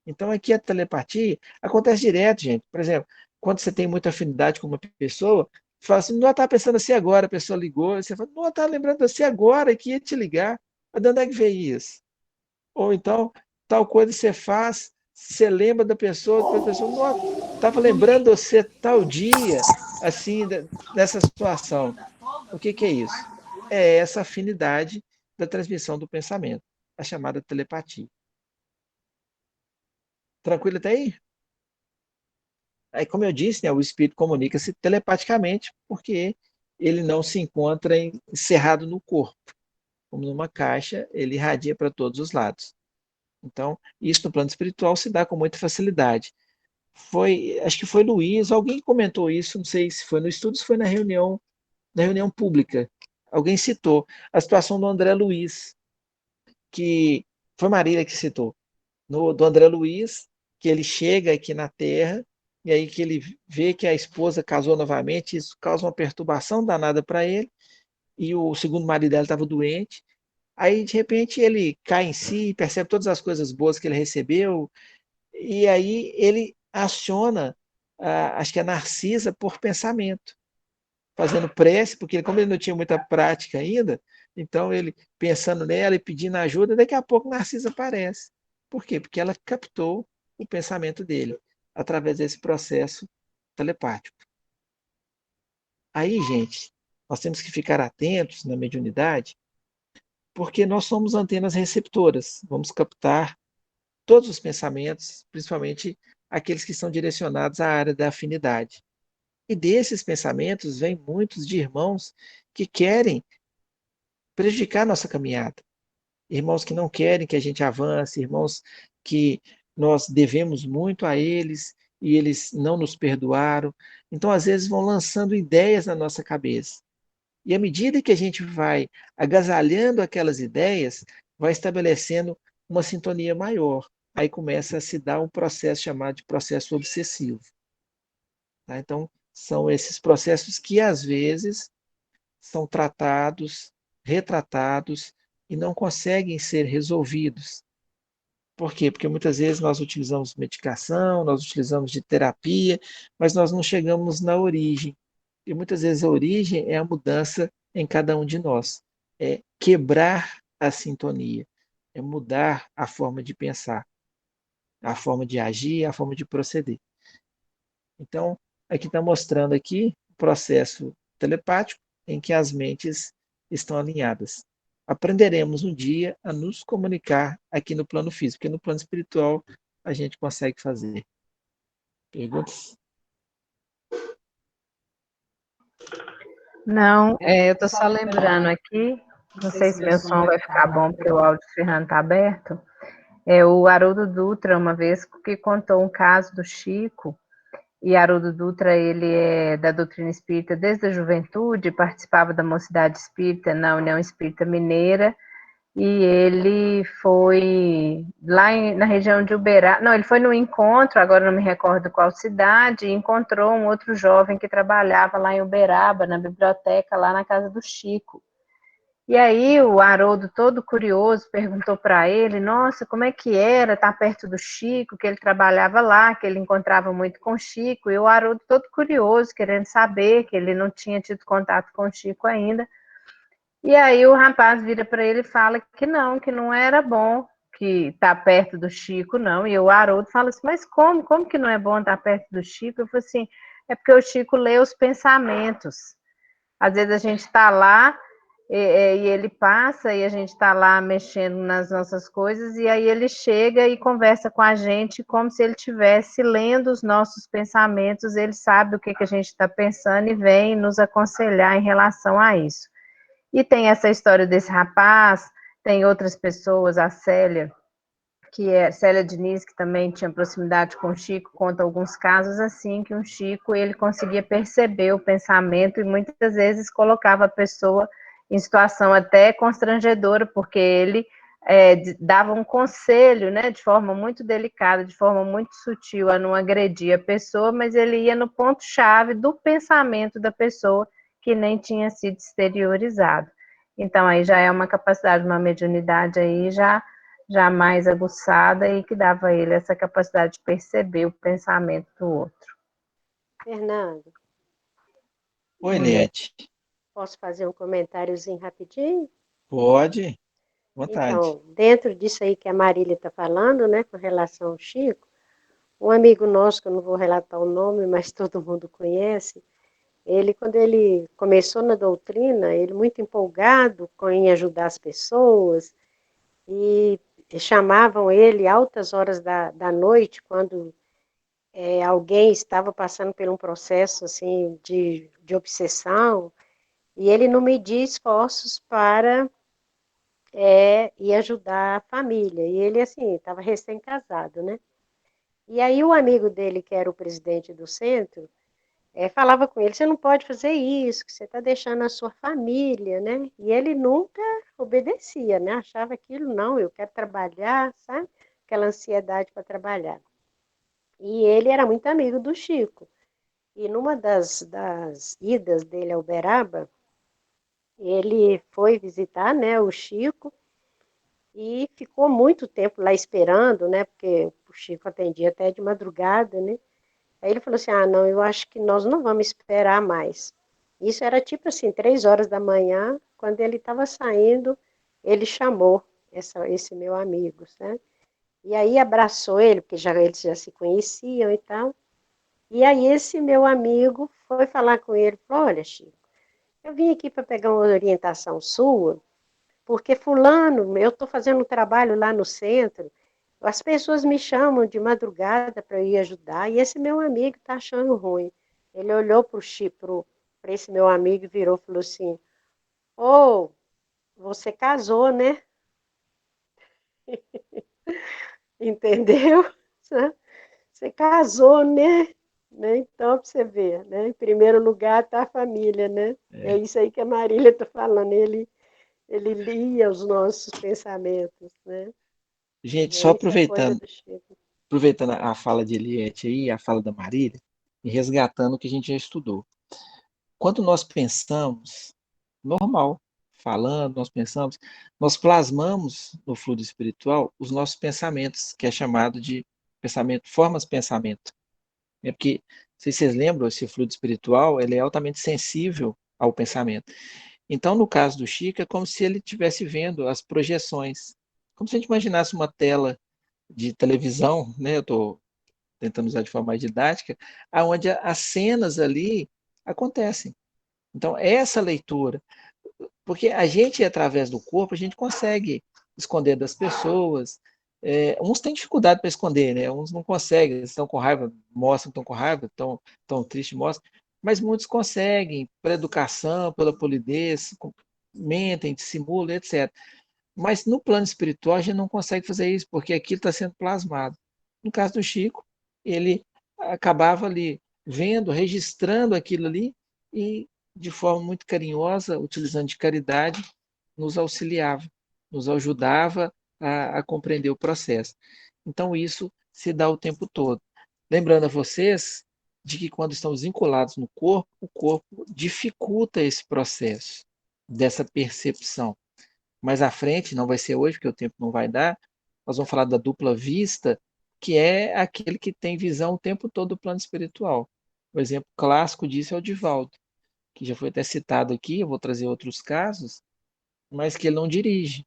Então, aqui a telepatia acontece direto, gente. Por exemplo, quando você tem muita afinidade com uma pessoa, você fala assim, não está pensando assim agora, a pessoa ligou, você fala, não está lembrando de você agora, que ia te ligar, mas de onde é que veio isso? Ou então, tal coisa você faz, você lembra da pessoa, depois a pessoa, estava lembrando você tal dia, assim, nessa situação. O que, que é isso? É essa afinidade da transmissão do pensamento, a chamada telepatia. Tranquilo até aí? Aí, como eu disse, né, o espírito comunica-se telepaticamente porque ele não se encontra encerrado no corpo. Como numa caixa, ele irradia para todos os lados. Então, isso no plano espiritual se dá com muita facilidade. Acho que foi Luiz, alguém comentou isso, não sei se foi no estudo, se foi na reunião pública. Alguém citou a situação do André Luiz, que foi Marília que citou, do André Luiz, que ele chega aqui na Terra, e aí que ele vê que a esposa casou novamente, isso causa uma perturbação danada para ele, e o segundo marido dela estava doente. Aí, de repente, ele cai em si, percebe todas as coisas boas que ele recebeu, e aí ele aciona, acho que é Narcisa, por pensamento, fazendo prece, porque como ele não tinha muita prática ainda, então ele pensando nela e pedindo ajuda, daqui a pouco Narcisa aparece. Por quê? Porque ela captou o pensamento dele através desse processo telepático. Aí, gente, nós temos que ficar atentos na mediunidade, porque nós somos antenas receptoras. Vamos captar todos os pensamentos, principalmente aqueles que são direcionados à área da afinidade. E desses pensamentos vêm muitos de irmãos que querem prejudicar a nossa caminhada. Irmãos que não querem que a gente avance, irmãos que nós devemos muito a eles e eles não nos perdoaram. Então, às vezes, vão lançando ideias na nossa cabeça. E à medida que a gente vai agasalhando aquelas ideias, vai estabelecendo uma sintonia maior. Aí começa a se dar um processo chamado de processo obsessivo. Tá? Então, são esses processos que, às vezes, são tratados, retratados e não conseguem ser resolvidos. Por quê? Porque muitas vezes nós utilizamos medicação, nós utilizamos de terapia, mas nós não chegamos na origem. E muitas vezes a origem é a mudança em cada um de nós. É quebrar a sintonia, é mudar a forma de pensar, a forma de agir, a forma de proceder. Então, aqui está mostrando aqui o processo telepático em que as mentes estão alinhadas. Aprenderemos um dia a nos comunicar aqui no plano físico, porque no plano espiritual a gente consegue fazer. Perguntas? Não, eu estou só lembrando aqui, não sei se meu som vai ficar bom, porque o áudio do Fernando está aberto. O Haroldo Dutra, uma vez, que contou um caso do Chico, e Haroldo Dutra, ele é da doutrina espírita desde a juventude, participava da Mocidade Espírita na União Espírita Mineira, e ele foi lá na região de Uberaba, não, ele foi no encontro, agora não me recordo qual cidade, e encontrou um outro jovem que trabalhava lá em Uberaba, na biblioteca, lá na casa do Chico. E aí o Haroldo, todo curioso, perguntou para ele, nossa, como é que era estar perto do Chico, que ele trabalhava lá, que ele encontrava muito com o Chico, e o Haroldo todo curioso, querendo saber, que ele não tinha tido contato com o Chico ainda. E aí o rapaz vira para ele e fala que não era bom que estar perto do Chico, não. E o Haroldo fala assim, mas como? Como que não é bom estar perto do Chico? Eu falei assim, é porque o Chico lê os pensamentos. Às vezes a gente está lá e ele passa e a gente está lá mexendo nas nossas coisas e aí ele chega e conversa com a gente como se ele estivesse lendo os nossos pensamentos, ele sabe o que, que a gente está pensando e vem nos aconselhar em relação a isso. E tem essa história desse rapaz, tem outras pessoas, a Célia, que é Célia Diniz, que também tinha proximidade com o Chico, conta alguns casos assim, que o Chico, ele conseguia perceber o pensamento e muitas vezes colocava a pessoa em situação até constrangedora, porque ele dava um conselho, né, de forma muito delicada, de forma muito sutil, a não agredir a pessoa, mas ele ia no ponto-chave do pensamento da pessoa, que nem tinha sido exteriorizado. Então, aí já é uma capacidade, uma mediunidade aí já mais aguçada e que dava a ele essa capacidade de perceber o pensamento do outro. Fernando, Oi, Liette. posso fazer um comentáriozinho rapidinho? Pode, vontade. Então, dentro disso aí que a Marília está falando, né, com relação ao Chico, Um amigo nosso, que eu não vou relatar o nome, mas todo mundo conhece, ele, quando ele começou na doutrina, ele muito empolgado em ajudar as pessoas, e chamavam ele altas horas da noite, quando alguém estava passando por um processo assim de obsessão, e ele não media esforços para ir ajudar a família. E ele, assim, estava recém-casado, né? E aí o amigo dele, que era o presidente do centro, falava com ele, você não pode fazer isso, que você está deixando a sua família, né? E ele nunca obedecia, né? Achava aquilo, não, eu quero trabalhar, sabe? Aquela ansiedade para trabalhar. E ele era muito amigo do Chico. E numa das idas dele a Uberaba, ele foi visitar, né, o Chico e ficou muito tempo lá esperando, né, porque o Chico atendia até de madrugada, né. Aí ele falou assim, ah, não, eu acho que nós não vamos esperar mais. Isso era tipo assim, 3 horas da manhã, quando ele estava saindo, ele chamou esse meu amigo, né? E aí abraçou ele, porque eles já se conheciam e tal. E aí esse meu amigo foi falar com ele, falou, olha, Chico, eu vim aqui para pegar uma orientação sua, porque fulano, eu estou fazendo um trabalho lá no centro, as pessoas me chamam de madrugada para eu ir ajudar, e esse meu amigo está achando ruim. Ele olhou para esse meu amigo e virou e falou assim, ô, você casou, né? Entendeu? Você casou, né? Então, para você ver, né? Em primeiro lugar está a família, né? É É. isso aí que a Marília está falando, ele lia os nossos pensamentos, né? Gente, É, só isso é coisa do Chico. aproveitando a fala de Eliette aí, a fala da Marília, e resgatando o que a gente já estudou. Quando nós pensamos, normal, falando, nós pensamos, nós plasmamos no fluido espiritual os nossos pensamentos, que é chamado de pensamento, formas de pensamento. É porque, não sei se vocês lembram, esse fluido espiritual, ele é altamente sensível ao pensamento. Então, no caso do Chico, é como se ele estivesse vendo as projeções, como se a gente imaginasse uma tela de televisão, né? Eu estou tentando usar de forma mais didática, aonde as cenas ali acontecem. Então, essa leitura, porque a gente, através do corpo, a gente consegue esconder das pessoas. Uns têm dificuldade para esconder, né? Uns não conseguem, estão com raiva, mostram que estão com raiva, estão tristes, mostram. Mas muitos conseguem, pela educação, pela polidez, mentem, dissimulam, etc. Mas no plano espiritual a gente não consegue fazer isso, porque aquilo está sendo plasmado. No caso do Chico, ele acabava ali vendo, registrando aquilo ali e, de forma muito carinhosa, utilizando de caridade, nos auxiliava, nos ajudava a compreender o processo. Então, isso se dá o tempo todo. Lembrando a vocês de que quando estamos vinculados no corpo, o corpo dificulta esse processo dessa percepção. Mais à frente, não vai ser hoje, porque o tempo não vai dar, nós vamos falar da dupla vista, que é aquele que tem visão o tempo todo do plano espiritual. O exemplo clássico disso é o Divaldo, que já foi até citado aqui, eu vou trazer outros casos, mas que ele não dirige.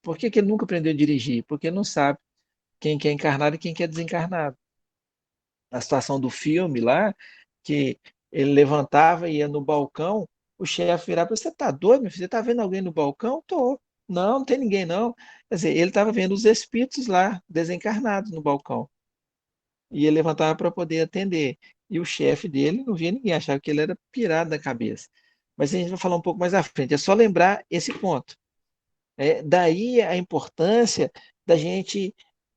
Por que, que ele nunca aprendeu a dirigir? Porque ele não sabe quem quer encarnado e quem quer desencarnado. A situação do filme lá, que ele levantava e ia no balcão, o chefe virava para você, tá doido, meu filho? Você tá vendo alguém no balcão? Tô. Não, não tem ninguém não. Quer dizer, ele estava vendo os espíritos lá, desencarnados no balcão. E ele levantava para poder atender. E o chefe dele não via ninguém, achava que ele era pirado da cabeça. Mas a gente vai falar um pouco mais à frente. É só lembrar esse ponto. Daí a importância da gente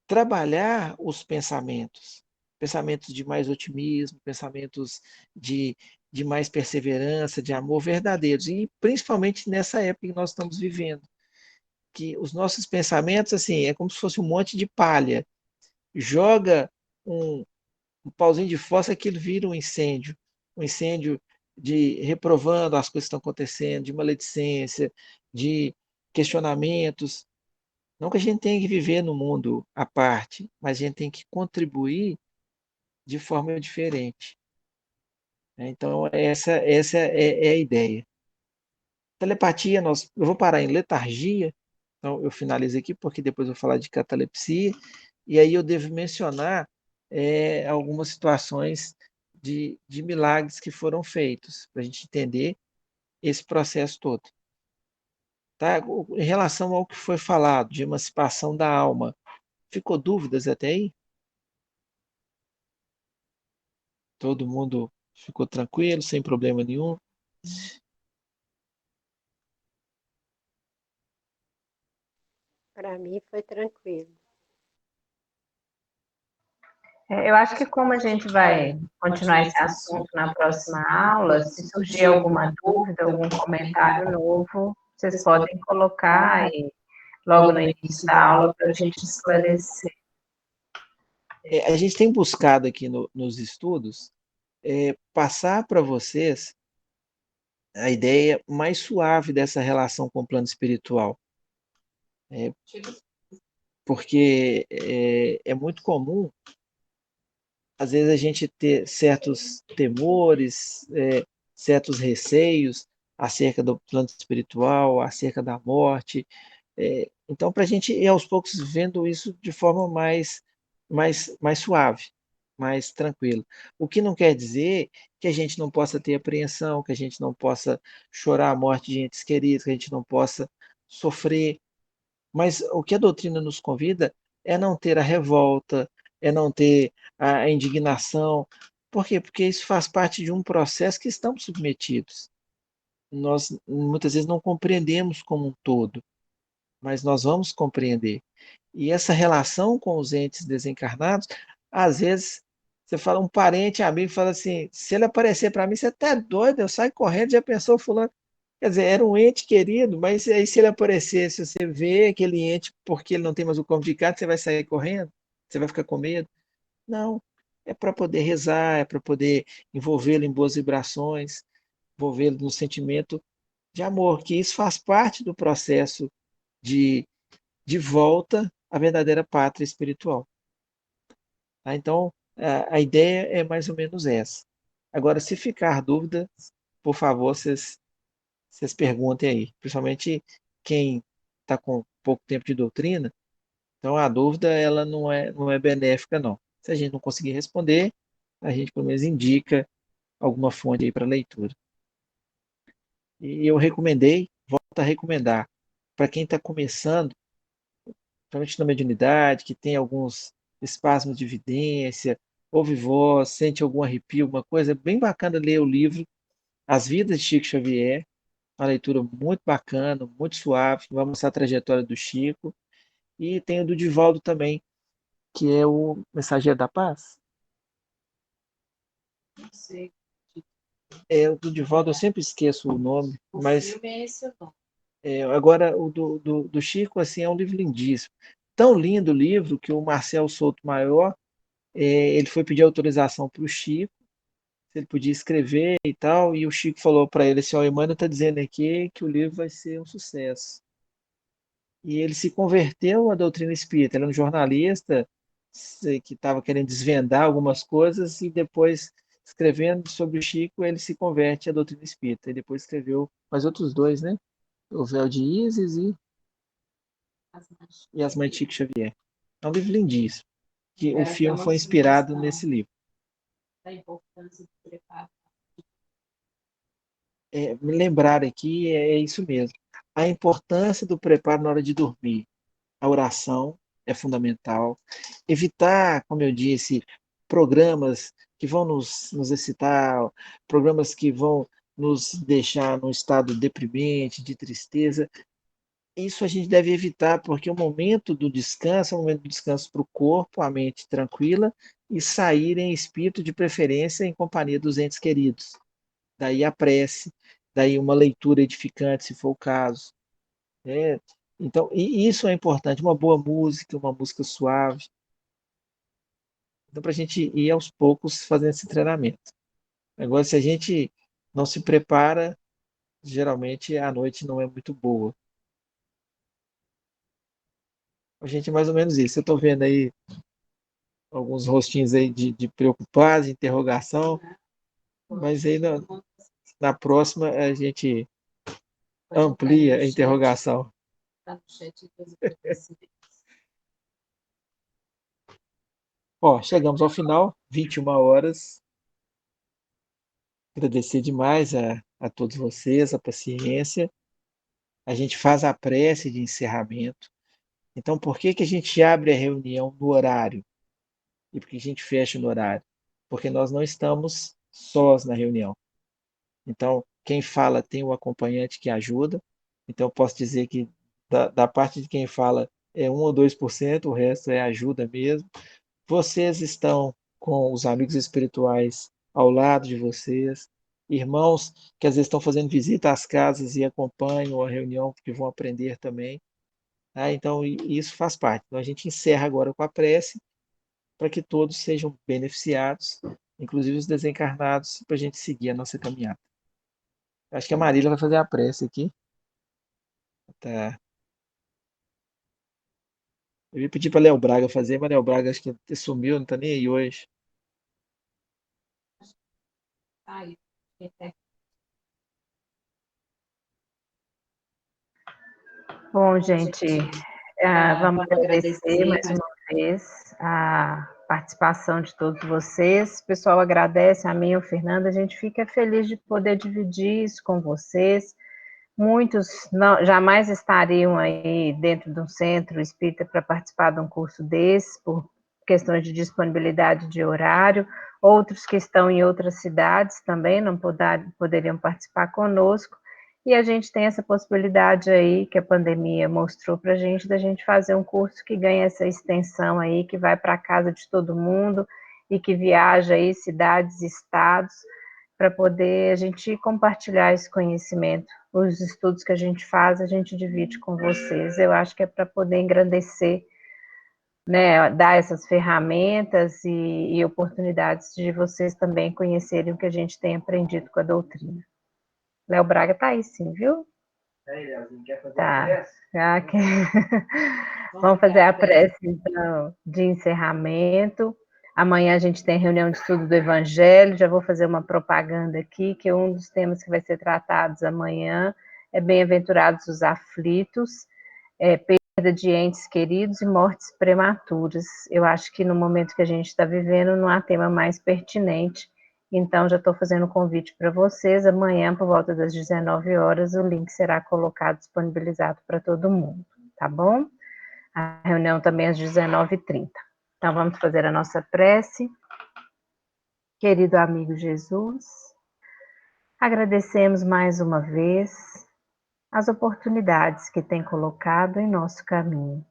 trabalhar os pensamentos, pensamentos de mais otimismo, pensamentos de, de mais perseverança, de amor verdadeiros, e principalmente nessa época que nós estamos vivendo, que os nossos pensamentos, assim, é como se fosse um monte de palha, joga um pauzinho de fósforo, aquilo vira um incêndio de reprovando as coisas que estão acontecendo, de maledicência, de questionamentos. Não que a gente tenha que viver no mundo à parte, mas a gente tem que contribuir de forma diferente. Então, essa é a ideia. Telepatia, eu vou parar em letargia, então eu finalizo aqui, porque depois eu vou falar de catalepsia, e aí eu devo mencionar algumas situações de milagres que foram feitos, para a gente entender esse processo todo. Tá? Em relação ao que foi falado de emancipação da alma, ficou dúvidas até aí? Todo mundo ficou tranquilo, sem problema nenhum? Para mim foi tranquilo. Eu acho que como a gente vai continuar esse assunto na próxima aula, se surgir alguma dúvida, algum comentário novo, vocês podem colocar aí logo no início da aula para a gente esclarecer. A gente tem buscado aqui nos estudos passar para vocês a ideia mais suave dessa relação com o plano espiritual. Porque é muito comum, às vezes, a gente ter certos temores, certos receios acerca do plano espiritual, acerca da morte. Então, para a gente ir aos poucos vendo isso de forma mais suave, mais tranquila. O que não quer dizer que a gente não possa ter apreensão, que a gente não possa chorar a morte de entes queridos, que a gente não possa sofrer. Mas o que a doutrina nos convida é não ter a revolta, é não ter a indignação. Por quê? Porque isso faz parte de um processo que estamos submetidos. Nós muitas vezes não compreendemos como um todo, mas nós vamos compreender. E essa relação com os entes desencarnados, às vezes você fala, um parente, amigo, fala assim, se ele aparecer para mim, você está doido, eu saio correndo, já pensou fulano. Quer dizer, era um ente querido, mas aí se ele aparecer, se você vê aquele ente porque ele não tem mais o corpo de carne, você vai sair correndo? Você vai ficar com medo? Não, é para poder rezar, é para poder envolvê-lo em boas vibrações, envolvê-lo no sentimento de amor, que isso faz parte do processo de, de volta à verdadeira pátria espiritual. Tá? Então, a ideia é mais ou menos essa. Agora, se ficar dúvida, por favor, vocês perguntem aí, principalmente quem está com pouco tempo de doutrina, então a dúvida ela não é benéfica, não. Se a gente não conseguir responder, a gente pelo menos indica alguma fonte aí para leitura. E eu recomendei, volto a recomendar, para quem está começando, principalmente na mediunidade, que tem alguns espasmos de evidência, ouve voz, sente algum arrepio, alguma coisa, é bem bacana ler o livro As Vidas de Chico Xavier, uma leitura muito bacana, muito suave, vai mostrar a trajetória do Chico. E tem o do Divaldo também, que é o Mensageiro da Paz. Não sei. O do Divaldo eu sempre esqueço o nome, mas agora o do Chico assim, é um livro lindíssimo. Tão lindo o livro que o Marcel Souto Maior, ele foi pedir autorização para o Chico, se ele podia escrever e tal, e o Chico falou para ele assim, ó, Emmanuel está dizendo aqui que o livro vai ser um sucesso. E ele se converteu à doutrina espírita. Ele era um jornalista que estava querendo desvendar algumas coisas e depois, escrevendo sobre o Chico, ele se converte à doutrina espírita. E depois escreveu mais outros dois, né? O Véu de Ísis e As Mães de Chico Xavier. É um livro lindíssimo, que o filme foi inspirado nesse livro. Me lembrar aqui é isso mesmo. A importância do preparo na hora de dormir. A oração é fundamental. Evitar, como eu disse, programas que vão nos excitar, programas que vão nos deixar num estado deprimente, de tristeza. Isso a gente deve evitar, porque o momento do descanso é um momento de descanso para o corpo, a mente tranquila, e sair em espírito, de preferência, em companhia dos entes queridos. Daí a prece, daí uma leitura edificante, se for o caso. Né? Então, e isso é importante, uma boa música, uma música suave. Então, para a gente ir aos poucos fazendo esse treinamento. Agora, se a gente não se prepara, geralmente a noite não é muito boa. A gente é mais ou menos isso. Eu estou vendo aí alguns rostinhos aí de preocupados, de interrogação, mas aí na próxima a gente amplia a interrogação. Ó, chegamos ao final, 21 horas. Agradecer demais a todos vocês, a paciência. A gente faz a prece de encerramento. Então, por que que a gente abre a reunião no horário? E por que a gente fecha no horário? Porque nós não estamos sós na reunião. Então, quem fala tem o acompanhante que ajuda. Então, eu posso dizer que da parte de quem fala é 1 ou 2%, o resto é ajuda mesmo. Vocês estão com os amigos espirituais ao lado de vocês, irmãos que às vezes estão fazendo visita às casas e acompanham a reunião, porque vão aprender também. Tá? Então, isso faz parte. Então, a gente encerra agora com a prece, para que todos sejam beneficiados, inclusive os desencarnados, para a gente seguir a nossa caminhada. Acho que a Marília vai fazer a prece aqui. Tá. Eu ia pedir para Léo Braga fazer, mas Léo Braga acho que sumiu, não está nem aí hoje. Bom, gente, vamos agradecer mais uma vez a participação de todos vocês. O pessoal agradece a mim, o Fernando, a gente fica feliz de poder dividir isso com vocês. Muitos jamais estariam aí dentro de um centro espírita para participar de um curso desse, por questões de disponibilidade de horário. Outros que estão em outras cidades também não poderiam participar conosco. E a gente tem essa possibilidade aí que a pandemia mostrou para a gente, da gente fazer um curso que ganha essa extensão aí, que vai para a casa de todo mundo e que viaja aí cidades e estados, para poder a gente compartilhar esse conhecimento. Os estudos que a gente faz, a gente divide com vocês. Eu acho que é para poder engrandecer, né, dar essas ferramentas e oportunidades de vocês também conhecerem o que a gente tem aprendido com a doutrina. Léo Braga está aí sim, viu? Aí, Leozinho, quer fazer Tá. a prece? Já que... Vamos fazer a prece, então, de encerramento. Amanhã a gente tem reunião de estudo do Evangelho. Já vou fazer uma propaganda aqui, que um dos temas que vai ser tratados amanhã é Bem-aventurados os aflitos, perda de entes queridos e mortes prematuras. Eu acho que no momento que a gente está vivendo, não há tema mais pertinente. Então, já estou fazendo um convite para vocês. Amanhã, por volta das 19 horas, o link será colocado, disponibilizado para todo mundo, tá bom? A reunião também às 19h30. Então, vamos fazer a nossa prece. Querido amigo Jesus, agradecemos mais uma vez as oportunidades que tem colocado em nosso caminho.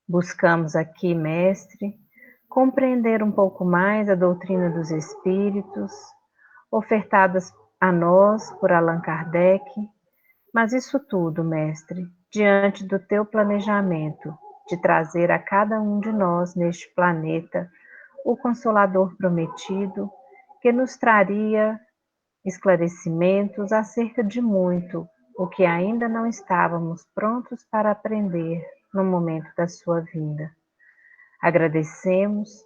Buscamos aqui, mestre, compreender um pouco mais a doutrina dos espíritos, ofertadas a nós por Allan Kardec, mas isso tudo, mestre, diante do teu planejamento de trazer a cada um de nós neste planeta o Consolador prometido, que nos traria esclarecimentos acerca de muito o que ainda não estávamos prontos para aprender no momento da sua vinda. Agradecemos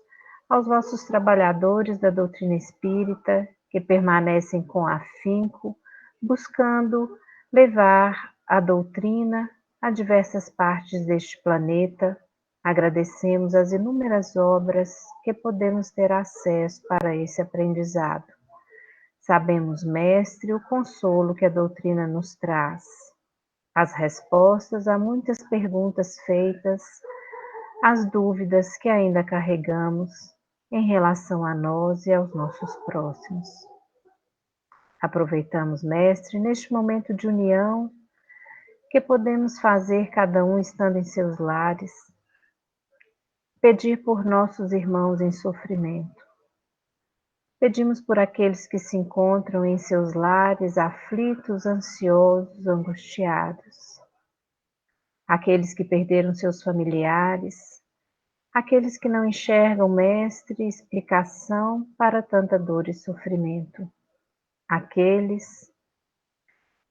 aos vossos trabalhadores da doutrina espírita que permanecem com afinco, buscando levar a doutrina a diversas partes deste planeta. Agradecemos as inúmeras obras que podemos ter acesso para esse aprendizado. Sabemos, mestre, o consolo que a doutrina nos traz, as respostas a muitas perguntas feitas, as dúvidas que ainda carregamos em relação a nós e aos nossos próximos. Aproveitamos, mestre, neste momento de união que podemos fazer cada um estando em seus lares, pedir por nossos irmãos em sofrimento. Pedimos por aqueles que se encontram em seus lares aflitos, ansiosos, angustiados. Aqueles que perderam seus familiares, aqueles que não enxergam, mestre, explicação para tanta dor e sofrimento. Aqueles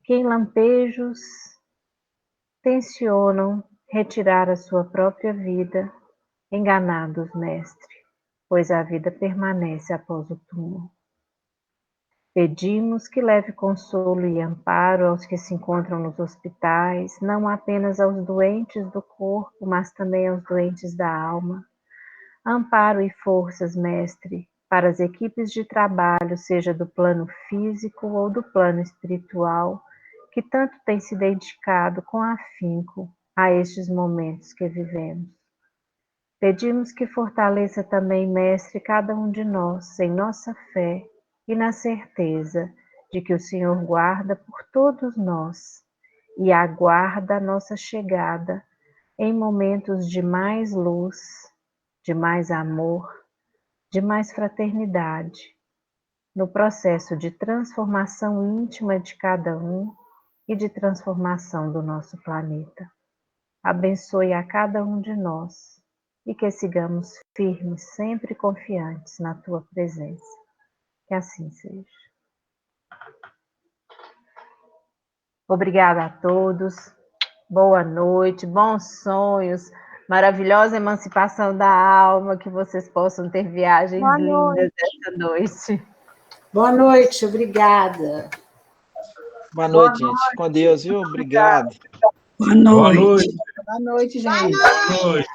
que em lampejos tencionam retirar a sua própria vida, enganados, mestre, pois a vida permanece após o túmulo. Pedimos que leve consolo e amparo aos que se encontram nos hospitais, não apenas aos doentes do corpo, mas também aos doentes da alma, Amparo e forças, Mestre, para as equipes de trabalho, seja do plano físico ou do plano espiritual, que tanto têm se dedicado com afinco a estes momentos que vivemos. Pedimos que fortaleça também, Mestre, cada um de nós em nossa fé e na certeza de que o Senhor guarda por todos nós e aguarda a nossa chegada em momentos de mais luz, de mais amor, de mais fraternidade, no processo de transformação íntima de cada um e de transformação do nosso planeta. Abençoe a cada um de nós e que sigamos firmes, sempre confiantes na Tua presença. Que assim seja. Obrigada a todos. Boa noite, bons sonhos, maravilhosa emancipação da alma, que vocês possam ter viagens lindas essa noite. Boa noite, obrigada. Boa noite, gente. Com Deus, viu? Obrigado. Boa noite. Boa noite, gente. Boa noite.